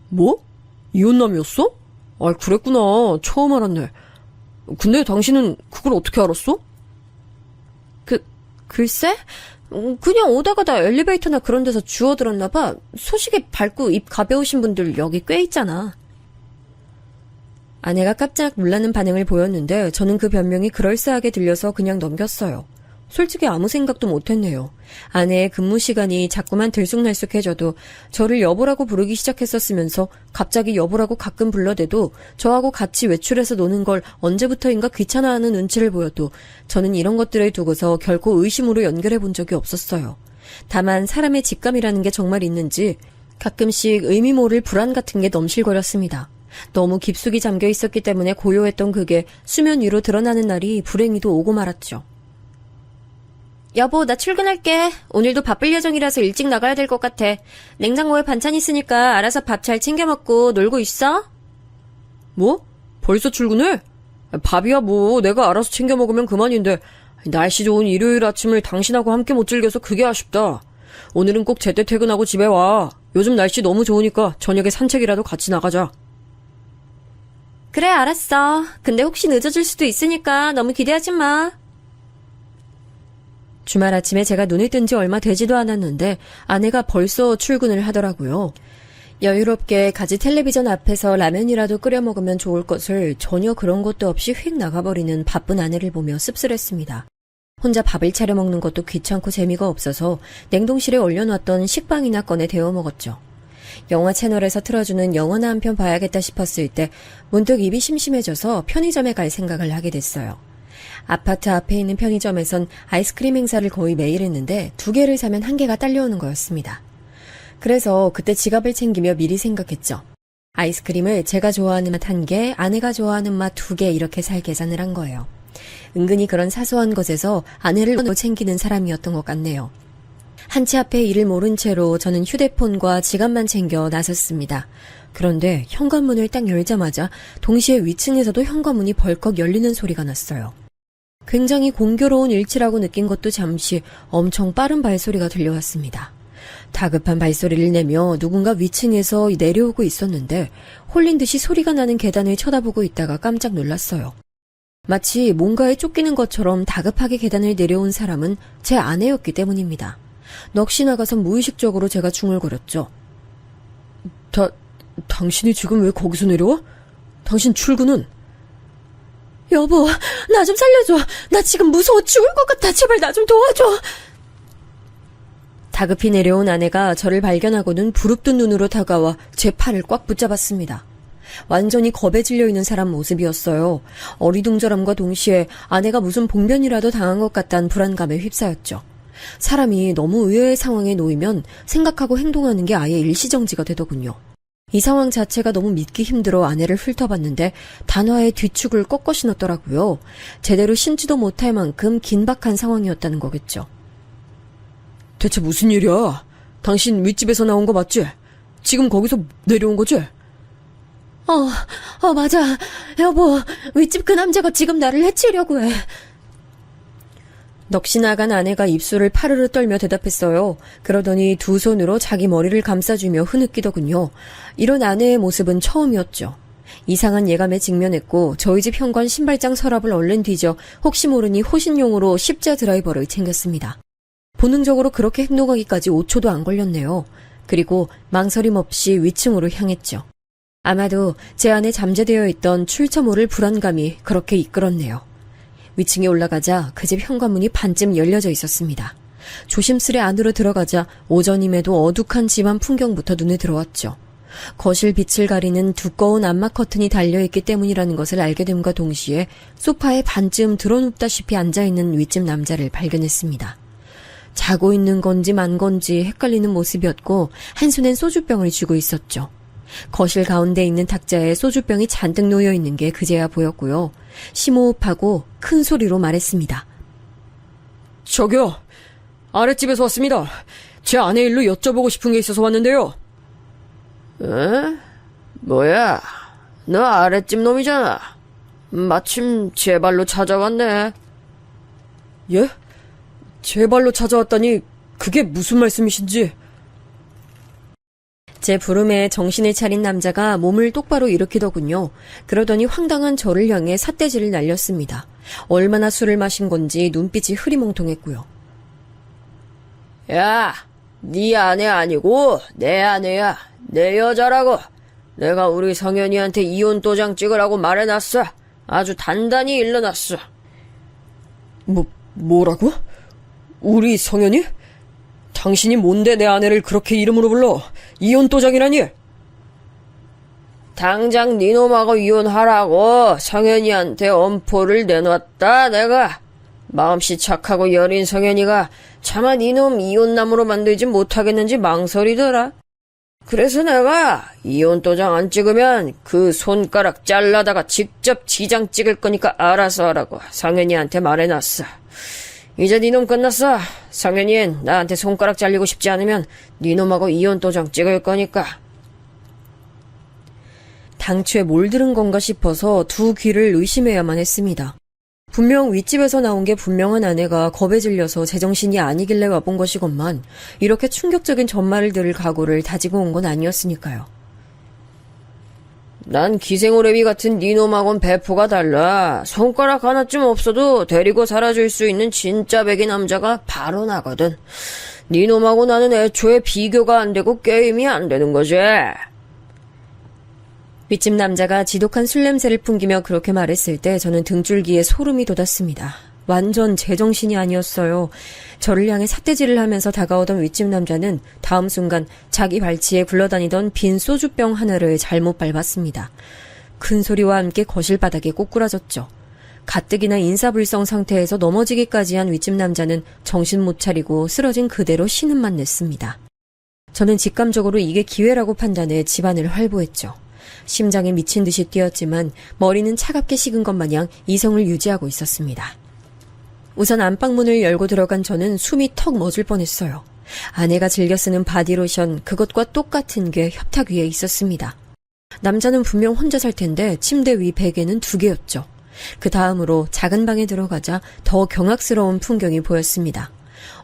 뭐? 이혼남이었어? 아, 그랬구나. 처음 알았네. 근데 당신은 그걸 어떻게 알았어? 글쎄? 그냥 오다가다 엘리베이터나 그런 데서 주워들었나 봐. 소식에 밝고 입 가벼우신 분들 여기 꽤 있잖아. 아내가 깜짝 놀라는 반응을 보였는데 저는 그 변명이 그럴싸하게 들려서 그냥 넘겼어요. 솔직히 아무 생각도 못했네요. 아내의 근무 시간이 자꾸만 들쑥날쑥해져도 저를 여보라고 부르기 시작했었으면서 갑자기 여보라고 가끔 불러대도 저하고 같이 외출해서 노는 걸 언제부터인가 귀찮아하는 눈치를 보여도 저는 이런 것들을 두고서 결코 의심으로 연결해 본 적이 없었어요. 다만 사람의 직감이라는 게 정말 있는지 가끔씩 의미 모를 불안 같은 게 넘실거렸습니다. 너무 깊숙이 잠겨 있었기 때문에 고요했던 그게 수면 위로 드러나는 날이 불행히도 오고 말았죠. 여보, 나 출근할게. 오늘도 바쁠 예정이라서 일찍 나가야 될 것 같아. 냉장고에 반찬 있으니까 알아서 밥 잘 챙겨 먹고 놀고 있어. 뭐? 벌써 출근해? 밥이야 뭐 내가 알아서 챙겨 먹으면 그만인데 날씨 좋은 일요일 아침을 당신하고 함께 못 즐겨서 그게 아쉽다. 오늘은 꼭 제때 퇴근하고 집에 와. 요즘 날씨 너무 좋으니까 저녁에 산책이라도 같이 나가자. 그래, 알았어. 근데 혹시 늦어질 수도 있으니까 너무 기대하지 마. 주말 아침에 제가 눈을 뜬 지 얼마 되지도 않았는데 아내가 벌써 출근을 하더라고요. 여유롭게 가지 텔레비전 앞에서 라면이라도 끓여 먹으면 좋을 것을 전혀 그런 것도 없이 휙 나가버리는 바쁜 아내를 보며 씁쓸했습니다. 혼자 밥을 차려 먹는 것도 귀찮고 재미가 없어서 냉동실에 얼려놨던 식빵이나 꺼내 데워 먹었죠. 영화 채널에서 틀어주는 영화나 한 편 봐야겠다 싶었을 때 문득 입이 심심해져서 편의점에 갈 생각을 하게 됐어요. 아파트 앞에 있는 편의점에선 아이스크림 행사를 거의 매일 했는데 2개를 사면 1개가 딸려오는 거였습니다. 그래서 그때 지갑을 챙기며 미리 생각했죠. 아이스크림을 제가 좋아하는 맛 1개, 아내가 좋아하는 맛 2개 이렇게 살 계산을 한 거예요. 은근히 그런 사소한 것에서 아내를 챙기는 사람이었던 것 같네요. 한치 앞에 일을 모른 채로 저는 휴대폰과 지갑만 챙겨 나섰습니다. 그런데 현관문을 딱 열자마자 동시에 위층에서도 현관문이 벌컥 열리는 소리가 났어요. 굉장히 공교로운 일치라고 느낀 것도 잠시 엄청 빠른 발소리가 들려왔습니다. 다급한 발소리를 내며 누군가 위층에서 내려오고 있었는데 홀린 듯이 소리가 나는 계단을 쳐다보고 있다가 깜짝 놀랐어요. 마치 뭔가에 쫓기는 것처럼 다급하게 계단을 내려온 사람은 제 아내였기 때문입니다. 넋이 나가서 무의식적으로 제가 중얼거렸죠. 당신이 지금 왜 거기서 내려와? 당신 출근은? 여보, 나 좀 살려줘. 나 지금 무서워 죽을 것 같아. 제발 나 좀 도와줘. 다급히 내려온 아내가 저를 발견하고는 부릅뜬 눈으로 다가와 제 팔을 꽉 붙잡았습니다. 완전히 겁에 질려 있는 사람 모습이었어요. 어리둥절함과 동시에 아내가 무슨 봉변이라도 당한 것 같다는 불안감에 휩싸였죠. 사람이 너무 의외의 상황에 놓이면 생각하고 행동하는 게 아예 일시정지가 되더군요. 이 상황 자체가 너무 믿기 힘들어 아내를 훑어봤는데 단화의 뒤축을 꺾어 신었더라고요. 제대로 신지도 못할 만큼 긴박한 상황이었다는 거겠죠. 대체 무슨 일이야? 당신 윗집에서 나온 거 맞지? 지금 거기서 내려온 거지? 맞아. 여보, 윗집 그 남자가 지금 나를 해치려고 해. 넋이 나간 아내가 입술을 파르르 떨며 대답했어요. 그러더니 두 손으로 자기 머리를 감싸주며 흐느끼더군요. 이런 아내의 모습은 처음이었죠. 이상한 예감에 직면했고 저희 집 현관 신발장 서랍을 얼른 뒤져 혹시 모르니 호신용으로 십자 드라이버를 챙겼습니다. 본능적으로 그렇게 행동하기까지 5초도 안 걸렸네요. 그리고 망설임 없이 위층으로 향했죠. 아마도 제 안에 잠재되어 있던 출처 모를 불안감이 그렇게 이끌었네요. 위층에 올라가자 그 집 현관문이 반쯤 열려져 있었습니다. 조심스레 안으로 들어가자 오전임에도 어둑한 집안 풍경부터 눈에 들어왔죠. 거실 빛을 가리는 두꺼운 암막 커튼이 달려있기 때문이라는 것을 알게 됨과 동시에 소파에 반쯤 드러눕다시피 앉아있는 윗집 남자를 발견했습니다. 자고 있는 건지 만 건지 헷갈리는 모습이었고 한 손엔 소주병을 쥐고 있었죠. 거실 가운데 있는 탁자에 소주병이 잔뜩 놓여있는 게 그제야 보였고요. 심호흡하고 큰 소리로 말했습니다. 저기요, 아랫집에서 왔습니다. 제 아내 일로 여쭤보고 싶은 게 있어서 왔는데요. 에? 뭐야? 너 아랫집 놈이잖아. 마침 제 발로 찾아왔네. 예? 제 발로 찾아왔다니 그게 무슨 말씀이신지. 제 부름에 정신을 차린 남자가 몸을 똑바로 일으키더군요. 그러더니 황당한 저를 향해 삿대질을 날렸습니다. 얼마나 술을 마신 건지 눈빛이 흐리멍텅했고요. 야, 네 아내 아니고 내 아내야. 내 여자라고. 내가 우리 성현이한테 이혼 도장 찍으라고 말해놨어. 아주 단단히 일러놨어. 뭐라고? 우리 성현이? 당신이 뭔데 내 아내를 그렇게 이름으로 불러? 이혼 도장이라니? 당장 네 놈하고 이혼하라고 성현이한테 엄포를 내놨다 내가. 마음씨 착하고 여린 성현이가 차마 네 놈 이혼남으로 만들지 못하겠는지 망설이더라. 그래서 내가 이혼 도장 안 찍으면 그 손가락 잘라다가 직접 지장 찍을 거니까 알아서 하라고 성현이한테 말해놨어. 이제 니놈 끝났어. 성현이는 나한테 손가락 잘리고 싶지 않으면 니놈하고 이혼 도장 찍을 거니까. 당초에 뭘 들은 건가 싶어서 두 귀를 의심해야만 했습니다. 분명 윗집에서 나온 게 분명한 아내가 겁에 질려서 제정신이 아니길래 와본 것이건만 이렇게 충격적인 전말을 들을 각오를 다지고 온 건 아니었으니까요. 난 기생오래비 같은 니놈하고는 배포가 달라. 손가락 하나쯤 없어도 데리고 살아줄 수 있는 진짜 백이 남자가 바로 나거든. 니놈하고 나는 애초에 비교가 안 되고 게임이 안 되는 거지. 윗집 남자가 지독한 술 냄새를 풍기며 그렇게 말했을 때 저는 등줄기에 소름이 돋았습니다. 완전 제정신이 아니었어요. 저를 향해 삿대질을 하면서 다가오던 윗집 남자는 다음 순간 자기 발치에 굴러다니던 빈 소주병 하나를 잘못 밟았습니다. 큰 소리와 함께 거실 바닥에 꼬꾸라졌죠. 가뜩이나 인사불성 상태에서 넘어지기까지 한 윗집 남자는 정신 못 차리고 쓰러진 그대로 신음만 냈습니다. 저는 직감적으로 이게 기회라고 판단해 집안을 활보했죠. 심장에 미친 듯이 뛰었지만 머리는 차갑게 식은 것 마냥 이성을 유지하고 있었습니다. 우선 안방문을 열고 들어간 저는 숨이 턱 멎을 뻔했어요. 아내가 즐겨 쓰는 바디로션 그것과 똑같은 게 협탁 위에 있었습니다. 남자는 분명 혼자 살 텐데 침대 위 베개는 2개였죠. 그 다음으로 작은 방에 들어가자 더 경악스러운 풍경이 보였습니다.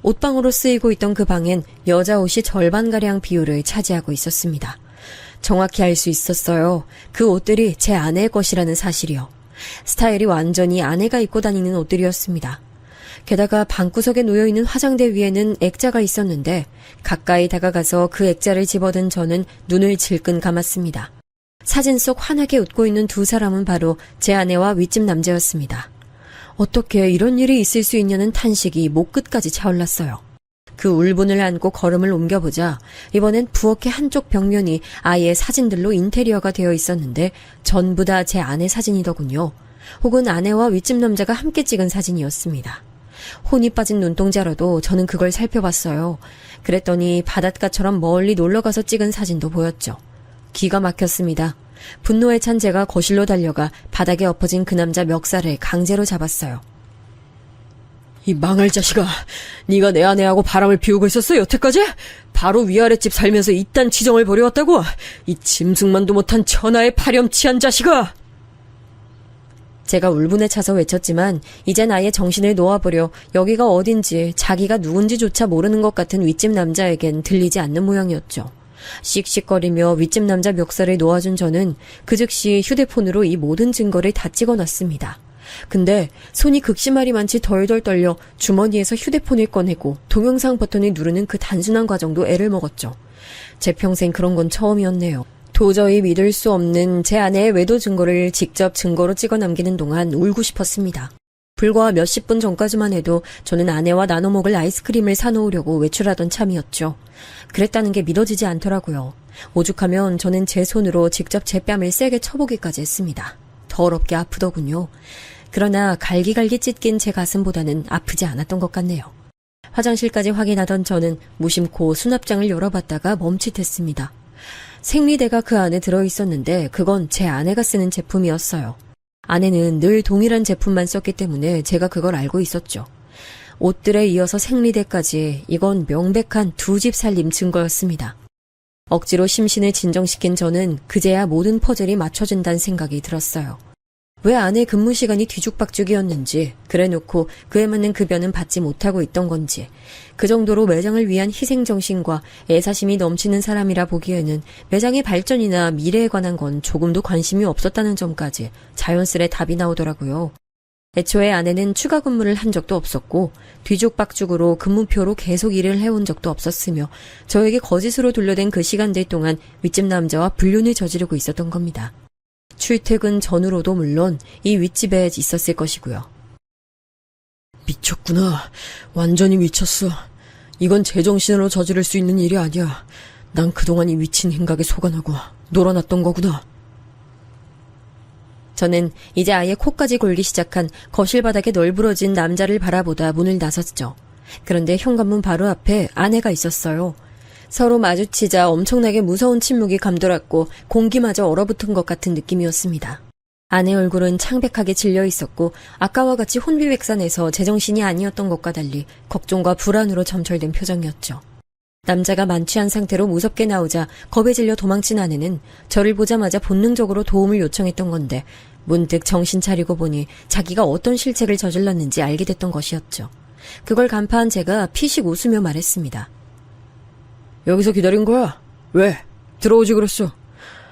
옷방으로 쓰이고 있던 그 방엔 여자 옷이 절반가량 비율을 차지하고 있었습니다. 정확히 알 수 있었어요. 그 옷들이 제 아내의 것이라는 사실이요. 스타일이 완전히 아내가 입고 다니는 옷들이었습니다. 게다가 방구석에 놓여있는 화장대 위에는 액자가 있었는데 가까이 다가가서 그 액자를 집어든 저는 눈을 질끈 감았습니다. 사진 속 환하게 웃고 있는 두 사람은 바로 제 아내와 윗집 남자였습니다. 어떻게 이런 일이 있을 수 있냐는 탄식이 목 끝까지 차올랐어요. 그 울분을 안고 걸음을 옮겨보자 이번엔 부엌의 한쪽 벽면이 아예 사진들로 인테리어가 되어 있었는데 전부 다 제 아내 사진이더군요. 혹은 아내와 윗집 남자가 함께 찍은 사진이었습니다. 혼이 빠진 눈동자로도 저는 그걸 살펴봤어요. 그랬더니 바닷가처럼 멀리 놀러가서 찍은 사진도 보였죠. 기가 막혔습니다. 분노에 찬 제가 거실로 달려가 바닥에 엎어진 그 남자 멱살을 강제로 잡았어요. 이 망할 자식아. 네가 내 아내하고 바람을 피우고 있었어, 여태까지? 바로 위아랫집 살면서 이딴 지정을 벌여왔다고? 이 짐승만도 못한 천하의 파렴치한 자식아! 제가 울분에 차서 외쳤지만 이젠 아예 정신을 놓아버려 여기가 어딘지 자기가 누군지조차 모르는 것 같은 윗집 남자에겐 들리지 않는 모양이었죠. 씩씩거리며 윗집 남자 멱살을 놓아준 저는 그 즉시 휴대폰으로 이 모든 증거를 다 찍어놨습니다. 근데 손이 극심하리만치 덜덜 떨려 주머니에서 휴대폰을 꺼내고 동영상 버튼을 누르는 그 단순한 과정도 애를 먹었죠. 제 평생 그런 건 처음이었네요. 도저히 믿을 수 없는 제 아내의 외도 증거를 직접 증거로 찍어 남기는 동안 울고 싶었습니다. 불과 몇십 분 전까지만 해도 저는 아내와 나눠 먹을 아이스크림을 사놓으려고 외출하던 참이었죠. 그랬다는 게 믿어지지 않더라고요. 오죽하면 저는 제 손으로 직접 제 뺨을 세게 쳐보기까지 했습니다. 더럽게 아프더군요. 그러나 갈기갈기 찢긴 제 가슴보다는 아프지 않았던 것 같네요. 화장실까지 확인하던 저는 무심코 수납장을 열어봤다가 멈칫했습니다. 생리대가 그 안에 들어있었는데 그건 제 아내가 쓰는 제품이었어요. 아내는 늘 동일한 제품만 썼기 때문에 제가 그걸 알고 있었죠. 옷들에 이어서 생리대까지 이건 명백한 두 집 살림 증거였습니다. 억지로 심신을 진정시킨 저는 그제야 모든 퍼즐이 맞춰진다는 생각이 들었어요. 왜 아내 근무 시간이 뒤죽박죽이었는지, 그래놓고 그에 맞는 급여는 받지 못하고 있던 건지, 그 정도로 매장을 위한 희생정신과 애사심이 넘치는 사람이라 보기에는 매장의 발전이나 미래에 관한 건 조금도 관심이 없었다는 점까지 자연스레 답이 나오더라고요. 애초에 아내는 추가 근무를 한 적도 없었고 뒤죽박죽으로 근무표로 계속 일을 해온 적도 없었으며 저에게 거짓으로 돌려댄 그 시간들 동안 윗집 남자와 불륜을 저지르고 있었던 겁니다. 출퇴근 전후로도 물론 이 윗집에 있었을 것이고요. 미쳤구나. 완전히 미쳤어. 이건 제정신으로 저지를 수 있는 일이 아니야. 난 그동안 이 미친 행각에 속아나고 놀아놨던 거구나. 저는 이제 아예 코까지 골기 시작한 거실 바닥에 널브러진 남자를 바라보다 문을 나섰죠. 그런데 현관문 바로 앞에 아내가 있었어요. 서로 마주치자 엄청나게 무서운 침묵이 감돌았고 공기마저 얼어붙은 것 같은 느낌이었습니다. 아내 얼굴은 창백하게 질려 있었고 아까와 같이 혼비백산해서 제정신이 아니었던 것과 달리 걱정과 불안으로 점철된 표정이었죠. 남자가 만취한 상태로 무섭게 나오자 겁에 질려 도망친 아내는 저를 보자마자 본능적으로 도움을 요청했던 건데 문득 정신 차리고 보니 자기가 어떤 실책을 저질렀는지 알게 됐던 것이었죠. 그걸 간파한 제가 피식 웃으며 말했습니다. 여기서 기다린 거야? 왜? 들어오지 그랬어.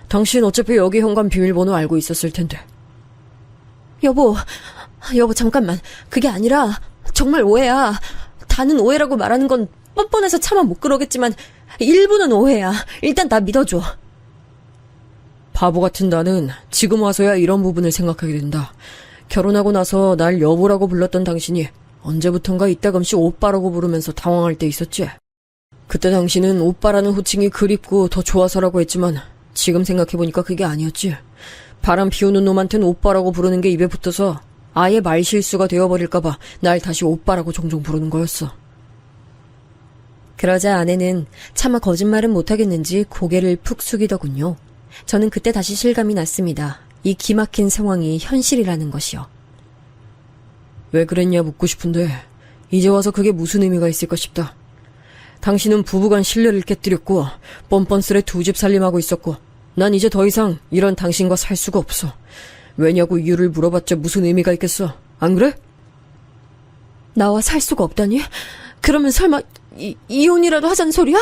당신 어차피 여기 현관 비밀번호 알고 있었을 텐데. 여보 잠깐만. 그게 아니라 정말 오해야. 다는 오해라고 말하는 건 뻔뻔해서 차마 못 그러겠지만 일부는 오해야. 일단 나 믿어줘. 바보 같은 나는 지금 와서야 이런 부분을 생각하게 된다. 결혼하고 나서 날 여보라고 불렀던 당신이 언제부턴가 이따금씩 오빠라고 부르면서 당황할 때 있었지. 그때 당신은 오빠라는 호칭이 그립고 더 좋아서라고 했지만 지금 생각해보니까 그게 아니었지. 바람 피우는 놈한테는 오빠라고 부르는 게 입에 붙어서 아예 말실수가 되어버릴까봐 날 다시 오빠라고 종종 부르는 거였어. 그러자 아내는 차마 거짓말은 못하겠는지 고개를 푹 숙이더군요. 저는 그때 다시 실감이 났습니다. 이 기막힌 상황이 현실이라는 것이요. 왜 그랬냐 묻고 싶은데 이제 와서 그게 무슨 의미가 있을까 싶다. 당신은 부부간 신뢰를 깨뜨렸고 뻔뻔스레 두 집 살림하고 있었고 난 이제 더 이상 이런 당신과 살 수가 없어. 왜냐고 이유를 물어봤자 무슨 의미가 있겠어. 안 그래? 나와 살 수가 없다니? 그러면 설마 이혼이라도 하자는 소리야?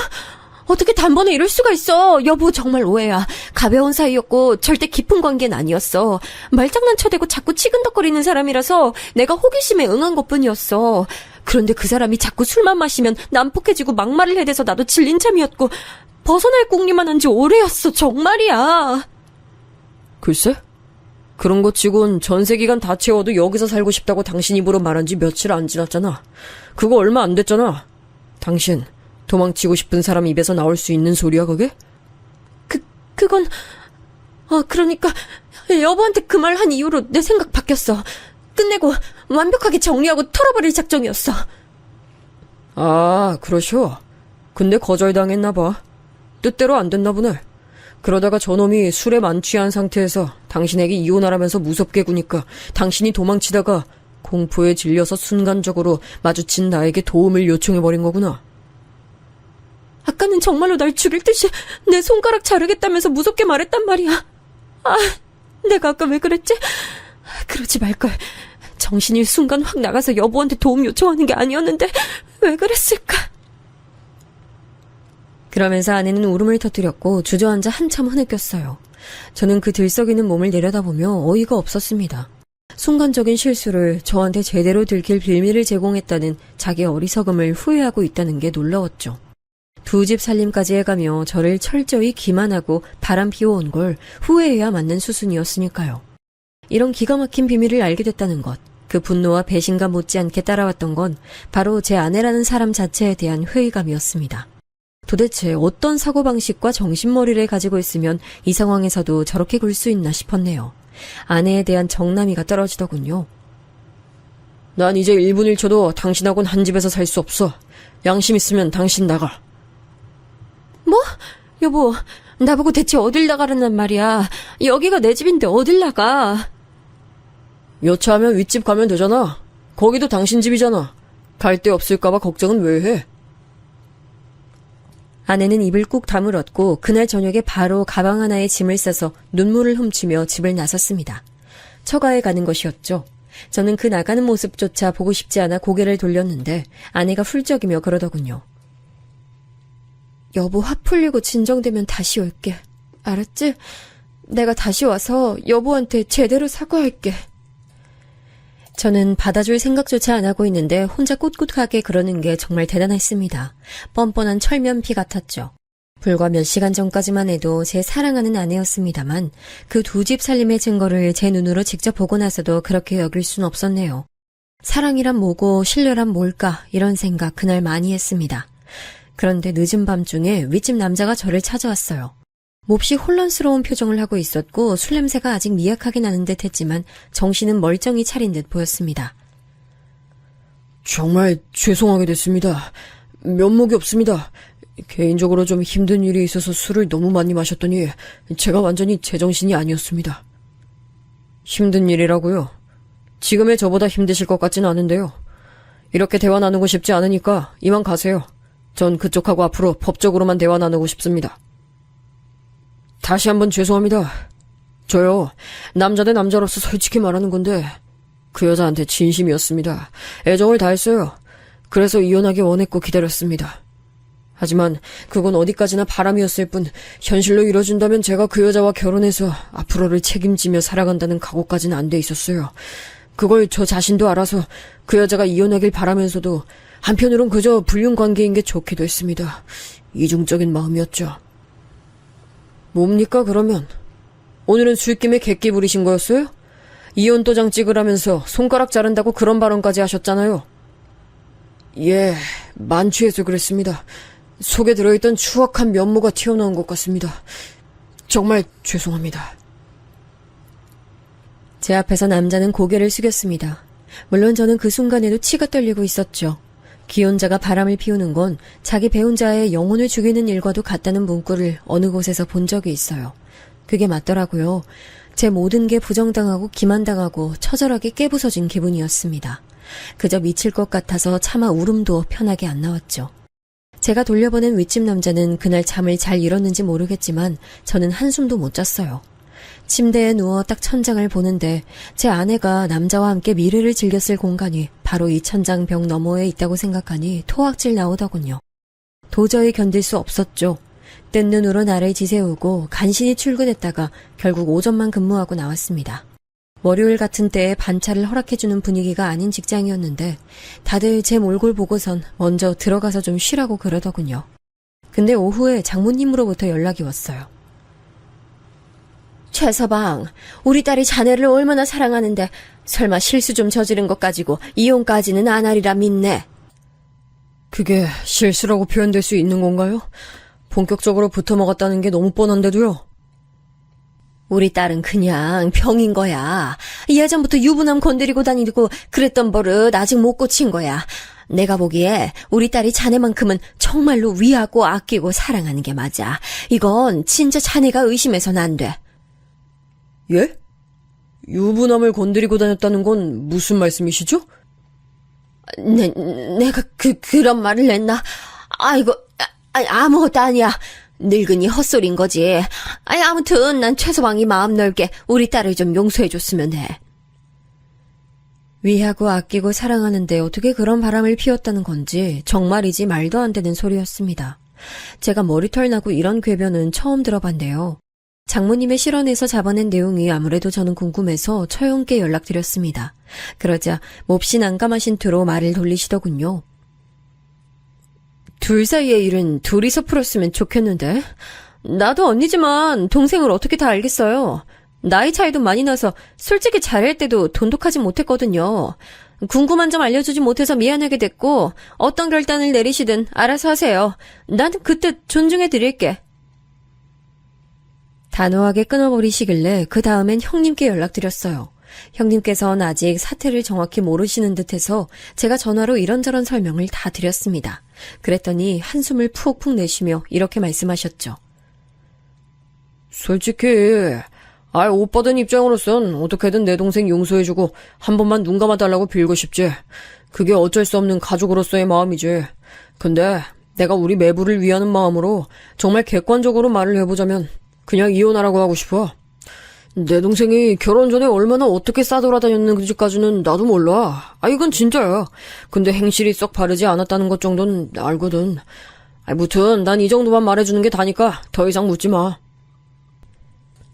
어떻게 단번에 이럴 수가 있어. 여보 정말 오해야. 가벼운 사이였고 절대 깊은 관계는 아니었어. 말장난 쳐대고 자꾸 치근덕거리는 사람이라서 내가 호기심에 응한 것뿐이었어. 그런데 그 사람이 자꾸 술만 마시면 난폭해지고 막말을 해대서 나도 질린 참이었고 벗어날 궁리만 한 지 오래였어. 정말이야. 글쎄? 그런 것 치곤 전세 기간 다 채워도 여기서 살고 싶다고 당신 입으로 말한 지 며칠 안 지났잖아. 그거 얼마 안 됐잖아. 당신 도망치고 싶은 사람 입에서 나올 수 있는 소리야 그게? 그건 그러니까 여보한테 그 말 한 이후로 내 생각 바뀌었어. 끝내고 완벽하게 정리하고 털어버릴 작정이었어. 아, 그러셔. 근데 거절당했나 봐. 뜻대로 안 됐나 보네. 그러다가 저놈이 술에 만취한 상태에서 당신에게 이혼하라면서 무섭게 구니까 당신이 도망치다가 공포에 질려서 순간적으로 마주친 나에게 도움을 요청해버린 거구나. 아까는 정말로 날 죽일 듯이 내 손가락 자르겠다면서 무섭게 말했단 말이야. 아, 내가 아까 왜 그랬지? 그러지 말걸. 정신이 순간 확 나가서 여보한테 도움 요청하는 게 아니었는데 왜 그랬을까? 그러면서 아내는 울음을 터뜨렸고 주저앉아 한참 흐느꼈어요. 저는 그 들썩이는 몸을 내려다보며 어이가 없었습니다. 순간적인 실수를 저한테 제대로 들킬 빌미를 제공했다는 자기 어리석음을 후회하고 있다는 게 놀라웠죠. 두 집 살림까지 해가며 저를 철저히 기만하고 바람 피워온 걸 후회해야 맞는 수순이었으니까요. 이런 기가 막힌 비밀을 알게 됐다는 것, 그 분노와 배신감 못지않게 따라왔던 건 바로 제 아내라는 사람 자체에 대한 회의감이었습니다. 도대체 어떤 사고방식과 정신머리를 가지고 있으면 이 상황에서도 저렇게 굴 수 있나 싶었네요. 아내에 대한 정남이가 떨어지더군요. 난 이제 1분 1초도 당신하고는 한 집에서 살 수 없어. 양심 있으면 당신 나가. 뭐? 여보, 나보고 대체 어딜 나가라는 말이야. 여기가 내 집인데 어딜 나가. 여차하면 윗집 가면 되잖아. 거기도 당신 집이잖아. 갈 데 없을까봐 걱정은 왜 해? 아내는 입을 꾹 다물었고 그날 저녁에 바로 가방 하나에 짐을 싸서 눈물을 훔치며 집을 나섰습니다. 처가에 가는 것이었죠. 저는 그 나가는 모습조차 보고 싶지 않아 고개를 돌렸는데 아내가 훌쩍이며 그러더군요. 여보, 화 풀리고 진정되면 다시 올게. 알았지? 내가 다시 와서 여보한테 제대로 사과할게. 저는 받아줄 생각조차 안 하고 있는데 혼자 꿋꿋하게 그러는 게 정말 대단했습니다. 뻔뻔한 철면피 같았죠. 불과 몇 시간 전까지만 해도 제 사랑하는 아내였습니다만 그 두 집 살림의 증거를 제 눈으로 직접 보고 나서도 그렇게 여길 순 없었네요. 사랑이란 뭐고 신뢰란 뭘까 이런 생각 그날 많이 했습니다. 그런데 늦은 밤중에 윗집 남자가 저를 찾아왔어요. 몹시 혼란스러운 표정을 하고 있었고 술 냄새가 아직 미약하게 나는 듯 했지만 정신은 멀쩡히 차린 듯 보였습니다. 정말 죄송하게 됐습니다. 면목이 없습니다. 개인적으로 좀 힘든 일이 있어서 술을 너무 많이 마셨더니 제가 완전히 제정신이 아니었습니다. 힘든 일이라고요? 지금의 저보다 힘드실 것 같진 않은데요. 이렇게 대화 나누고 싶지 않으니까 이만 가세요. 전 그쪽하고 앞으로 법적으로만 대화 나누고 싶습니다. 다시 한번 죄송합니다. 저요, 남자 대 남자로서 솔직히 말하는 건데 그 여자한테 진심이었습니다. 애정을 다했어요. 그래서 이혼하기 원했고 기다렸습니다. 하지만 그건 어디까지나 바람이었을 뿐 현실로 이뤄진다면 제가 그 여자와 결혼해서 앞으로를 책임지며 살아간다는 각오까지는 안 돼 있었어요. 그걸 저 자신도 알아서 그 여자가 이혼하길 바라면서도 한편으론 그저 불륜관계인 게 좋기도 했습니다. 이중적인 마음이었죠. 뭡니까 그러면? 오늘은 술김에 객기 부리신 거였어요? 이혼 도장 찍으라면서 손가락 자른다고 그런 발언까지 하셨잖아요. 예, 만취해서 그랬습니다. 속에 들어있던 추악한 면모가 튀어나온 것 같습니다. 정말 죄송합니다. 제 앞에서 남자는 고개를 숙였습니다. 물론 저는 그 순간에도 치가 떨리고 있었죠. 기혼자가 바람을 피우는 건 자기 배운자의 영혼을 죽이는 일과도 같다는 문구를 어느 곳에서 본 적이 있어요. 그게 맞더라고요. 제 모든 게 부정당하고 기만당하고 처절하게 깨부서진 기분이었습니다. 그저 미칠 것 같아서 차마 울음도 편하게 안 나왔죠. 제가 돌려보낸 윗집 남자는 그날 잠을 잘 이뤘는지 모르겠지만 저는 한숨도 못 잤어요. 침대에 누워 딱 천장을 보는데 제 아내가 남자와 함께 미래를 즐겼을 공간이 바로 이 천장 벽 너머에 있다고 생각하니 토악질 나오더군요. 도저히 견딜 수 없었죠. 뜬 눈으로 나를 지새우고 간신히 출근했다가 결국 오전만 근무하고 나왔습니다. 월요일 같은 때에 반차를 허락해주는 분위기가 아닌 직장이었는데 다들 제 몰골 보고선 먼저 들어가서 좀 쉬라고 그러더군요. 근데 오후에 장모님으로부터 연락이 왔어요. 최서방, 우리 딸이 자네를 얼마나 사랑하는데 설마 실수 좀 저지른 것 가지고 이혼까지는 안 하리라 믿네. 그게 실수라고 표현될 수 있는 건가요? 본격적으로 붙어먹었다는 게 너무 뻔한데도요. 우리 딸은 그냥 병인 거야. 예전부터 유부남 건드리고 다니고 그랬던 버릇 아직 못 고친 거야. 내가 보기에 우리 딸이 자네만큼은 정말로 위하고 아끼고 사랑하는 게 맞아. 이건 진짜 자네가 의심해서는 안 돼. 예? 유부남을 건드리고 다녔다는 건 무슨 말씀이시죠? 내가 그런 말을 했나? 아이고, 아무것도 아니야. 늙은이 헛소리인 거지. 아무튼 난 최서방이 마음 넓게 우리 딸을 좀 용서해줬으면 해. 위하고 아끼고 사랑하는데 어떻게 그런 바람을 피웠다는 건지 정말이지 말도 안 되는 소리였습니다. 제가 머리털 나고 이런 궤변은 처음 들어봤는데요. 장모님의 실언에서 잡아낸 내용이 아무래도 저는 궁금해서 처형께 연락드렸습니다. 그러자 몹시 난감하신 투로 말을 돌리시더군요. 둘 사이의 일은 둘이서 풀었으면 좋겠는데. 나도 언니지만 동생을 어떻게 다 알겠어요. 나이 차이도 많이 나서 솔직히 잘할 때도 돈독하지 못했거든요. 궁금한 점 알려주지 못해서 미안하게 됐고 어떤 결단을 내리시든 알아서 하세요. 나는 그 뜻 존중해드릴게. 단호하게 끊어버리시길래 그 다음엔 형님께 연락드렸어요. 형님께서는 아직 사태를 정확히 모르시는 듯해서 제가 전화로 이런저런 설명을 다 드렸습니다. 그랬더니 한숨을 푹푹 내쉬며 이렇게 말씀하셨죠. 솔직히 오빠 된 입장으로선 어떻게든 내 동생 용서해주고 한 번만 눈 감아달라고 빌고 싶지. 그게 어쩔 수 없는 가족으로서의 마음이지. 근데 내가 우리 매부를 위하는 마음으로 정말 객관적으로 말을 해보자면 그냥 이혼하라고 하고 싶어. 내 동생이 결혼 전에 얼마나 어떻게 싸돌아다녔는지까지는 나도 몰라. 이건 진짜야. 근데 행실이 썩 바르지 않았다는 것 정도는 알거든. 무튼 난 이 정도만 말해주는 게 다니까 더 이상 묻지 마.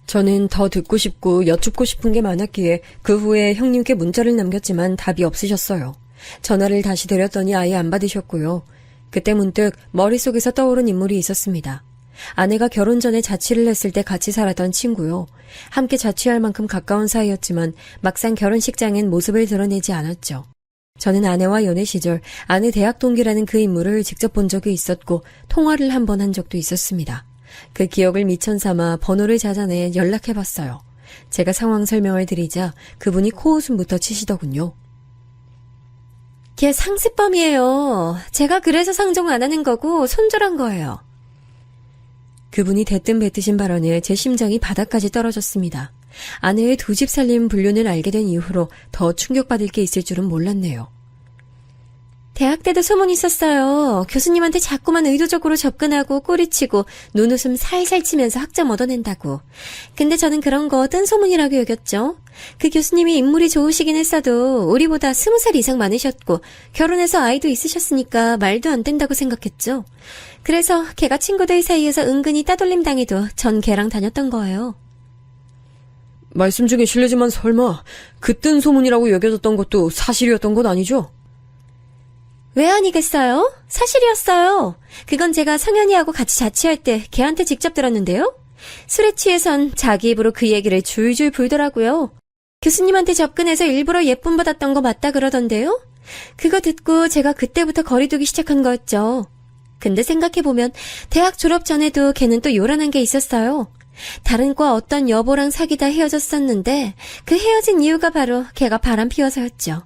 저는 더 듣고 싶고 여쭙고 싶은 게 많았기에 그 후에 형님께 문자를 남겼지만 답이 없으셨어요. 전화를 다시 드렸더니 아예 안 받으셨고요. 그때 문득 머릿속에서 떠오른 인물이 있었습니다. 아내가 결혼 전에 자취를 했을 때 같이 살았던 친구요. 함께 자취할 만큼 가까운 사이였지만 막상 결혼식장엔 모습을 드러내지 않았죠. 저는 아내와 연애 시절 아내 대학 동기라는 그 인물을 직접 본 적이 있었고 통화를 한 번 한 적도 있었습니다. 그 기억을 미천 삼아 번호를 찾아내 연락해봤어요. 제가 상황 설명을 드리자 그분이 코웃음부터 치시더군요. 걔 상습범이에요. 제가 그래서 상종 안 하는 거고 손절한 거예요. 그분이 대뜸 뱉으신 발언에 제 심장이 바닥까지 떨어졌습니다. 아내의 두 집 살림 불륜을 알게 된 이후로 더 충격받을 게 있을 줄은 몰랐네요. 대학 때도 소문이 있었어요. 교수님한테 자꾸만 의도적으로 접근하고 꼬리치고 눈웃음 살살 치면서 학점 얻어낸다고. 근데 저는 그런 거 뜬 소문이라고 여겼죠. 그 교수님이 인물이 좋으시긴 했어도 우리보다 20살 이상 많으셨고 결혼해서 아이도 있으셨으니까 말도 안 된다고 생각했죠. 그래서 걔가 친구들 사이에서 은근히 따돌림 당해도 전 걔랑 다녔던 거예요. 말씀 중에 실례지만 설마 그 뜬 소문이라고 여겨졌던 것도 사실이었던 건 아니죠? 왜 아니겠어요? 사실이었어요. 그건 제가 성현이하고 같이 자취할 때 걔한테 직접 들었는데요. 술에 취해선 자기 입으로 그 얘기를 줄줄 불더라고요. 교수님한테 접근해서 일부러 예쁨 받았던 거 맞다 그러던데요. 그거 듣고 제가 그때부터 거리두기 시작한 거였죠. 근데 생각해보면 대학 졸업 전에도 걔는 또 요란한 게 있었어요. 다른 과 어떤 여보랑 사귀다 헤어졌었는데 그 헤어진 이유가 바로 걔가 바람 피워서였죠.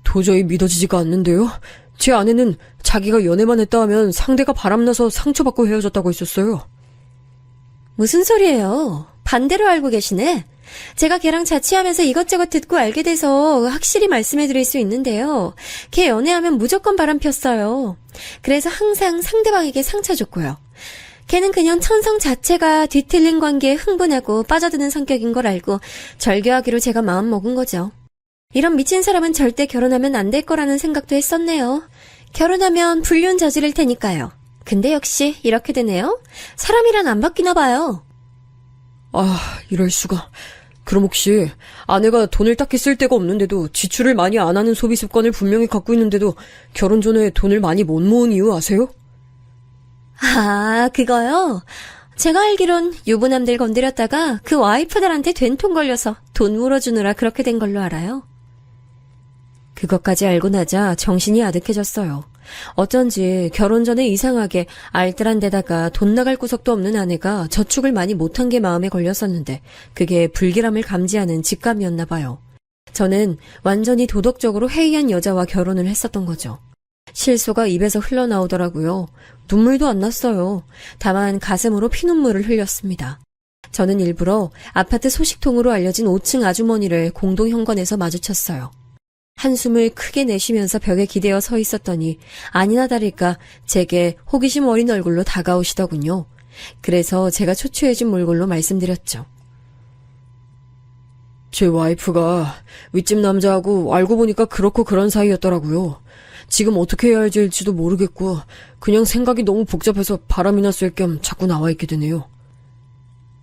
도저히 믿어지지가 않는데요. 제 아내는 자기가 연애만 했다 하면 상대가 바람나서 상처받고 헤어졌다고 했었어요. 무슨 소리예요? 반대로 알고 계시네. 제가 걔랑 자취하면서 이것저것 듣고 알게 돼서 확실히 말씀해드릴 수 있는데요. 걔 연애하면 무조건 바람 폈어요. 그래서 항상 상대방에게 상처 줬고요. 걔는 그냥 천성 자체가 뒤틀린 관계에 흥분하고 빠져드는 성격인 걸 알고 절교하기로 제가 마음먹은 거죠. 이런 미친 사람은 절대 결혼하면 안 될 거라는 생각도 했었네요. 결혼하면 불륜 저지를 테니까요. 근데 역시 이렇게 되네요. 사람이란 안 바뀌나 봐요. 이럴 수가. 그럼 혹시 아내가 돈을 딱히 쓸 데가 없는데도 지출을 많이 안 하는 소비 습관을 분명히 갖고 있는데도 결혼 전에 돈을 많이 못 모은 이유 아세요? 그거요? 제가 알기론 유부남들 건드렸다가 그 와이프들한테 된통 걸려서 돈 물어주느라 그렇게 된 걸로 알아요. 그것까지 알고 나자 정신이 아득해졌어요. 어쩐지 결혼 전에 이상하게 알뜰한 데다가 돈 나갈 구석도 없는 아내가 저축을 많이 못한 게 마음에 걸렸었는데 그게 불길함을 감지하는 직감이었나 봐요. 저는 완전히 도덕적으로 해이한 여자와 결혼을 했었던 거죠. 실소가 입에서 흘러나오더라고요. 눈물도 안 났어요. 다만 가슴으로 피눈물을 흘렸습니다. 저는 일부러 아파트 소식통으로 알려진 5층 아주머니를 공동현관에서 마주쳤어요. 한숨을 크게 내쉬면서 벽에 기대어 서 있었더니 아니나 다를까 제게 호기심 어린 얼굴로 다가오시더군요. 그래서 제가 초췌해진 몰골로 말씀드렸죠. 제 와이프가 윗집 남자하고 알고 보니까 그렇고 그런 사이였더라고요. 지금 어떻게 해야 할지도 모르겠고 그냥 생각이 너무 복잡해서 바람이나 쐴 겸 자꾸 나와 있게 되네요.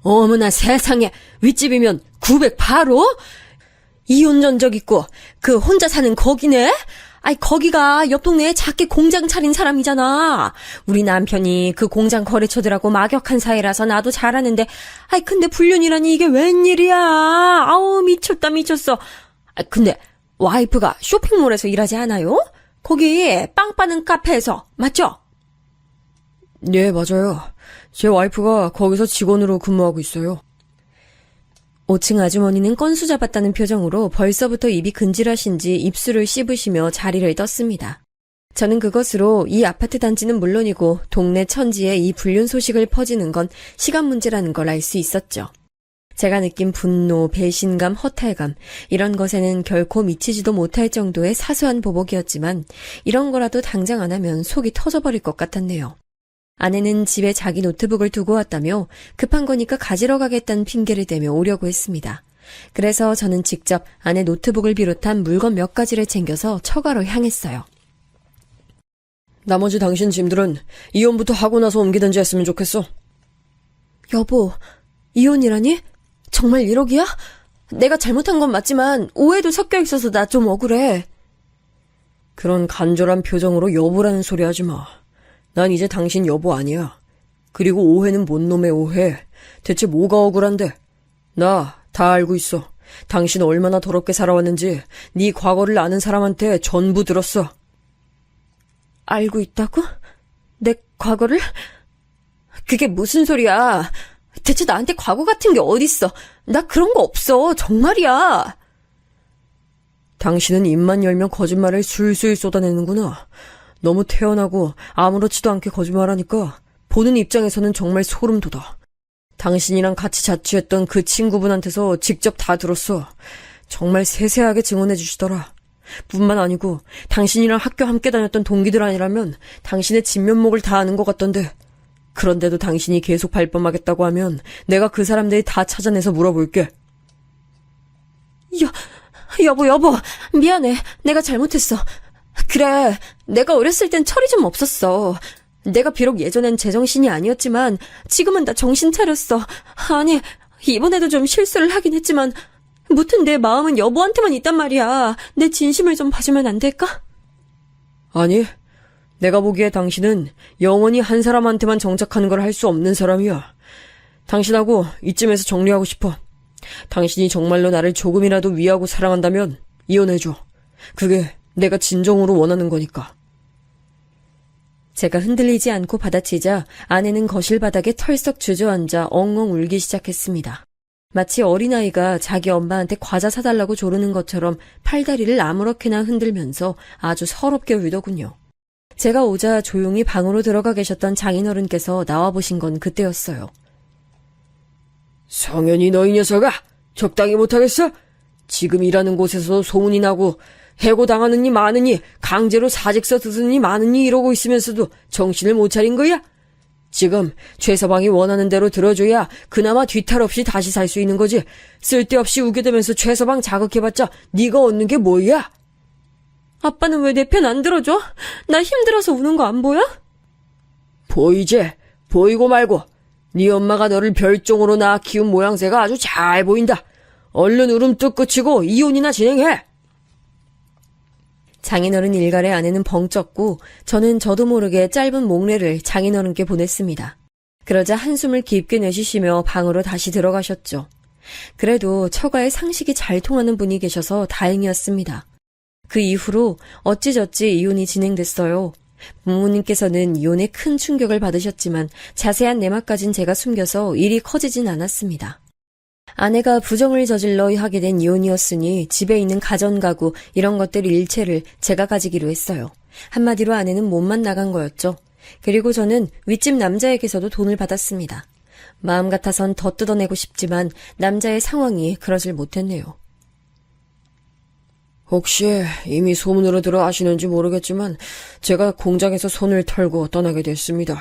어머나 세상에, 윗집이면 900 바로? 이혼 전적 있고 그 혼자 사는 거기네? 아이, 거기가 옆 동네에 작게 공장 차린 사람이잖아. 우리 남편이 그 공장 거래처들하고 막역한 사이라서 나도 잘 아는데, 아이, 근데 불륜이라니 이게 웬일이야. 아우, 미쳤다, 미쳤어. 아, 근데 와이프가 쇼핑몰에서 일하지 않아요? 거기 빵 빠는 카페에서, 맞죠? 네, 맞아요. 제 와이프가 거기서 직원으로 근무하고 있어요. 5층 아주머니는 건수 잡았다는 표정으로 벌써부터 입이 근질하신지 입술을 씹으시며 자리를 떴습니다. 저는 그것으로 이 아파트 단지는 물론이고 동네 천지에 이 불륜 소식을 퍼지는 건 시간 문제라는 걸 알 수 있었죠. 제가 느낀 분노, 배신감, 허탈감, 이런 것에는 결코 미치지도 못할 정도의 사소한 보복이었지만 이런 거라도 당장 안 하면 속이 터져버릴 것 같았네요. 아내는 집에 자기 노트북을 두고 왔다며 급한 거니까 가지러 가겠다는 핑계를 대며 오려고 했습니다. 그래서 저는 직접 아내 노트북을 비롯한 물건 몇 가지를 챙겨서 처가로 향했어요. 나머지 당신 짐들은 이혼부터 하고 나서 옮기든지 했으면 좋겠어. 여보, 이혼이라니? 정말 1억이야? 내가 잘못한 건 맞지만 오해도 섞여 있어서 나 좀 억울해. 그런 간절한 표정으로 여보라는 소리 하지 마. 난 이제 당신 여보 아니야. 그리고 오해는 뭔 놈의 오해. 대체 뭐가 억울한데? 나 다 알고 있어. 당신 얼마나 더럽게 살아왔는지 네 과거를 아는 사람한테 전부 들었어. 알고 있다고? 내 과거를? 그게 무슨 소리야. 대체 나한테 과거 같은 게 어딨어. 나 그런 거 없어. 정말이야. 당신은 입만 열면 거짓말을 술술 쏟아내는구나. 너무 태연하고 아무렇지도 않게 거짓말하니까 보는 입장에서는 정말 소름 돋아. 당신이랑 같이 자취했던 그 친구분한테서 직접 다 들었어. 정말 세세하게 증언해 주시더라. 뿐만 아니고 당신이랑 학교 함께 다녔던 동기들 아니라면 당신의 진면목을 다 아는 것 같던데. 그런데도 당신이 계속 발뺌하겠다고 하면 내가 그 사람들이 다 찾아내서 물어볼게. 여보, 미안해. 내가 잘못했어. 그래, 내가 어렸을 땐 철이 좀 없었어. 내가 비록 예전엔 제정신이 아니었지만 지금은 나 정신 차렸어. 아니, 이번에도 좀 실수를 하긴 했지만 무튼 내 마음은 여보한테만 있단 말이야. 내 진심을 좀 봐주면 안 될까? 아니, 내가 보기에 당신은 영원히 한 사람한테만 정착하는 걸 할 수 없는 사람이야. 당신하고 이쯤에서 정리하고 싶어. 당신이 정말로 나를 조금이라도 위하고 사랑한다면 이혼해줘. 그게 내가 진정으로 원하는 거니까. 제가 흔들리지 않고 받아치자 아내는 거실 바닥에 털썩 주저앉아 엉엉 울기 시작했습니다. 마치 어린아이가 자기 엄마한테 과자 사달라고 조르는 것처럼 팔다리를 아무렇게나 흔들면서 아주 서럽게 울더군요. 제가 오자 조용히 방으로 들어가 계셨던 장인어른께서 나와보신 건 그때였어요. 성현이 너 이 녀석아! 적당히 못하겠어? 지금 일하는 곳에서 소문이 나고 해고당하는 이 많으니 강제로 사직서 드느니 많으니 이러고 있으면서도 정신을 못 차린 거야? 지금 최서방이 원하는 대로 들어줘야 그나마 뒤탈 없이 다시 살 수 있는 거지. 쓸데없이 우겨대면서 최서방 자극해봤자 네가 얻는 게 뭐야? 아빠는 왜 내 편 안 들어줘? 나 힘들어서 우는 거 안 보여? 보이지? 보이고 말고. 네 엄마가 너를 별종으로 낳아 키운 모양새가 아주 잘 보인다. 얼른 울음 뚝 그치고 이혼이나 진행해. 장인어른 일갈에 아내는 벙 쪘고 저는 저도 모르게 짧은 목례를 장인어른께 보냈습니다. 그러자 한숨을 깊게 내쉬시며 방으로 다시 들어가셨죠. 그래도 처가에 상식이 잘 통하는 분이 계셔서 다행이었습니다. 그 이후로 어찌저찌 이혼이 진행됐어요. 부모님께서는 이혼에 큰 충격을 받으셨지만 자세한 내막까진 제가 숨겨서 일이 커지진 않았습니다. 아내가 부정을 저질러 하게 된 이혼이었으니 집에 있는 가전가구 이런 것들 일체를 제가 가지기로 했어요. 한마디로 아내는 몸만 나간 거였죠. 그리고 저는 윗집 남자에게서도 돈을 받았습니다. 마음 같아선 더 뜯어내고 싶지만 남자의 상황이 그러질 못했네요. 혹시 이미 소문으로 들어 아시는지 모르겠지만 제가 공장에서 손을 털고 떠나게 됐습니다.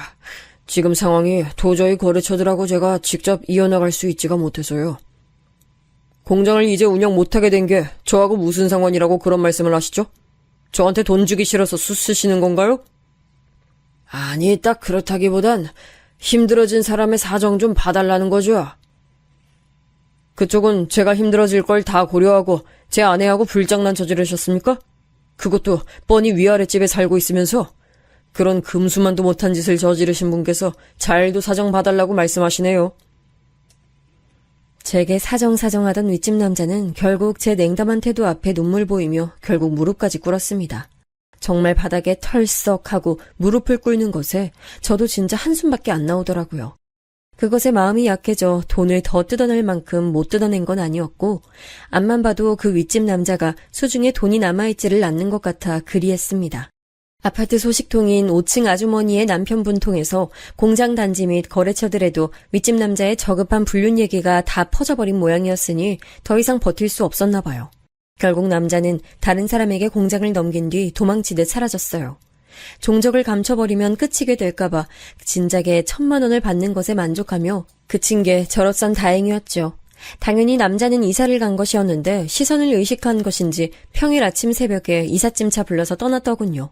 지금 상황이 도저히 거래처들하고 제가 직접 이어나갈 수 있지가 못해서요. 공장을 이제 운영 못하게 된 게 저하고 무슨 상관이라고 그런 말씀을 하시죠? 저한테 돈 주기 싫어서 수쓰시는 건가요? 아니, 딱 그렇다기보단 힘들어진 사람의 사정 좀 봐달라는 거죠. 그쪽은 제가 힘들어질 걸 다 고려하고 제 아내하고 불장난 저지르셨습니까? 그것도 뻔히 위아랫집에 살고 있으면서 그런 금수만도 못한 짓을 저지르신 분께서 잘도 사정 봐달라고 말씀하시네요. 제게 사정사정하던 윗집 남자는 결국 제 냉담한 태도 앞에 눈물 보이며 결국 무릎까지 꿇었습니다. 정말 바닥에 털썩하고 무릎을 꿇는 것에 저도 진짜 한숨밖에 안 나오더라고요. 그것에 마음이 약해져 돈을 더 뜯어낼 만큼 못 뜯어낸 건 아니었고 앞만 봐도 그 윗집 남자가 수중에 돈이 남아있지를 않는 것 같아 그리했습니다. 아파트 소식통인 5층 아주머니의 남편분 통해서 공장 단지 및 거래처들에도 윗집 남자의 저급한 불륜 얘기가 다 퍼져버린 모양이었으니 더 이상 버틸 수 없었나 봐요. 결국 남자는 다른 사람에게 공장을 넘긴 뒤 도망치듯 사라졌어요. 종적을 감춰버리면 끝이게 될까봐 진작에 1,000만 원을 받는 것에 만족하며 그친 게 저로선 다행이었죠. 당연히 남자는 이사를 간 것이었는데 시선을 의식한 것인지 평일 아침 새벽에 이삿짐차 불러서 떠났더군요.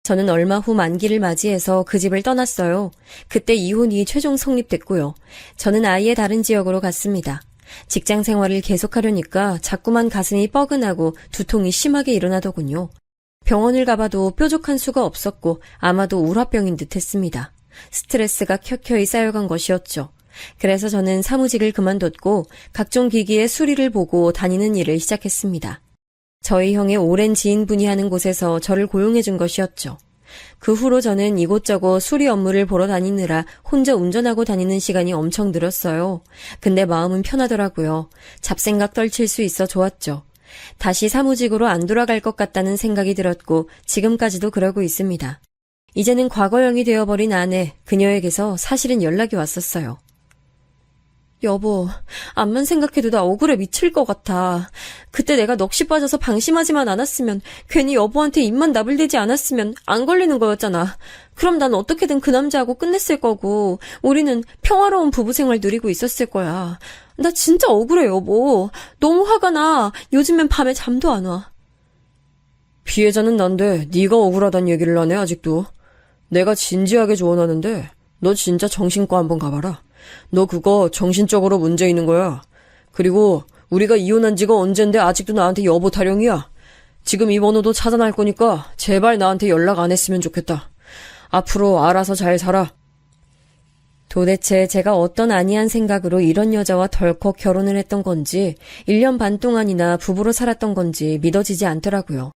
저는 얼마 후 만기를 맞이해서 그 집을 떠났어요. 그때 이혼이 최종 성립됐고요. 저는 아예 다른 지역으로 갔습니다. 직장 생활을 계속하려니까 자꾸만 가슴이 뻐근하고 두통이 심하게 일어나더군요. 병원을 가봐도 뾰족한 수가 없었고 아마도 우라병인 듯 했습니다. 스트레스가 켜켜이 쌓여간 것이었죠. 그래서 저는 사무직을 그만뒀고 각종 기기의 수리를 보고 다니는 일을 시작했습니다. 저희 형의 오랜 지인분이 하는 곳에서 저를 고용해 준 것이었죠. 그 후로 저는 이곳저곳 수리 업무를 보러 다니느라 혼자 운전하고 다니는 시간이 엄청 늘었어요. 근데 마음은 편하더라고요. 잡생각 떨칠 수 있어 좋았죠. 다시 사무직으로 안 돌아갈 것 같다는 생각이 들었고 지금까지도 그러고 있습니다. 이제는 과거형이 되어버린 아내, 그녀에게서 사실은 연락이 왔었어요. 여보, 암만 생각해도 나 억울해 미칠 것 같아. 그때 내가 넋이 빠져서 방심하지만 않았으면, 괜히 여보한테 입만 나불대지 않았으면 안 걸리는 거였잖아. 그럼 난 어떻게든 그 남자하고 끝냈을 거고 우리는 평화로운 부부 생활 누리고 있었을 거야. 나 진짜 억울해, 여보. 너무 화가 나. 요즘엔 밤에 잠도 안 와. 피해자는 난데 네가 억울하단 얘기를 하네 아직도. 내가 진지하게 조언하는데 너 진짜 정신과 한번 가봐라. 너 그거 정신적으로 문제 있는 거야. 그리고 우리가 이혼한 지가 언젠데 아직도 나한테 여보 타령이야. 지금 이 번호도 차단할 거니까 제발 나한테 연락 안 했으면 좋겠다. 앞으로 알아서 잘 살아. 도대체 제가 어떤 아니한 생각으로 이런 여자와 덜컥 결혼을 했던 건지 1년 반 동안이나 부부로 살았던 건지 믿어지지 않더라고요.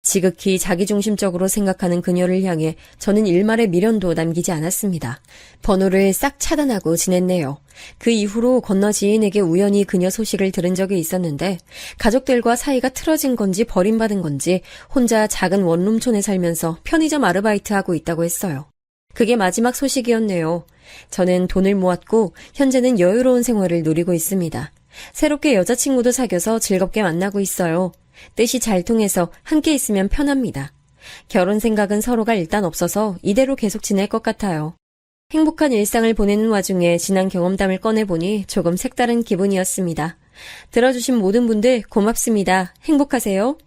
지극히 자기중심적으로 생각하는 그녀를 향해 저는 일말의 미련도 남기지 않았습니다. 번호를 싹 차단하고 지냈네요. 그 이후로 건너 지인에게 우연히 그녀 소식을 들은 적이 있었는데 가족들과 사이가 틀어진 건지 버림받은 건지 혼자 작은 원룸촌에 살면서 편의점 아르바이트하고 있다고 했어요. 그게 마지막 소식이었네요. 저는 돈을 모았고 현재는 여유로운 생활을 누리고 있습니다. 새롭게 여자친구도 사귀어서 즐겁게 만나고 있어요. 뜻이 잘 통해서 함께 있으면 편합니다. 결혼 생각은 서로가 일단 없어서 이대로 계속 지낼 것 같아요. 행복한 일상을 보내는 와중에 지난 경험담을 꺼내보니 조금 색다른 기분이었습니다. 들어주신 모든 분들 고맙습니다. 행복하세요.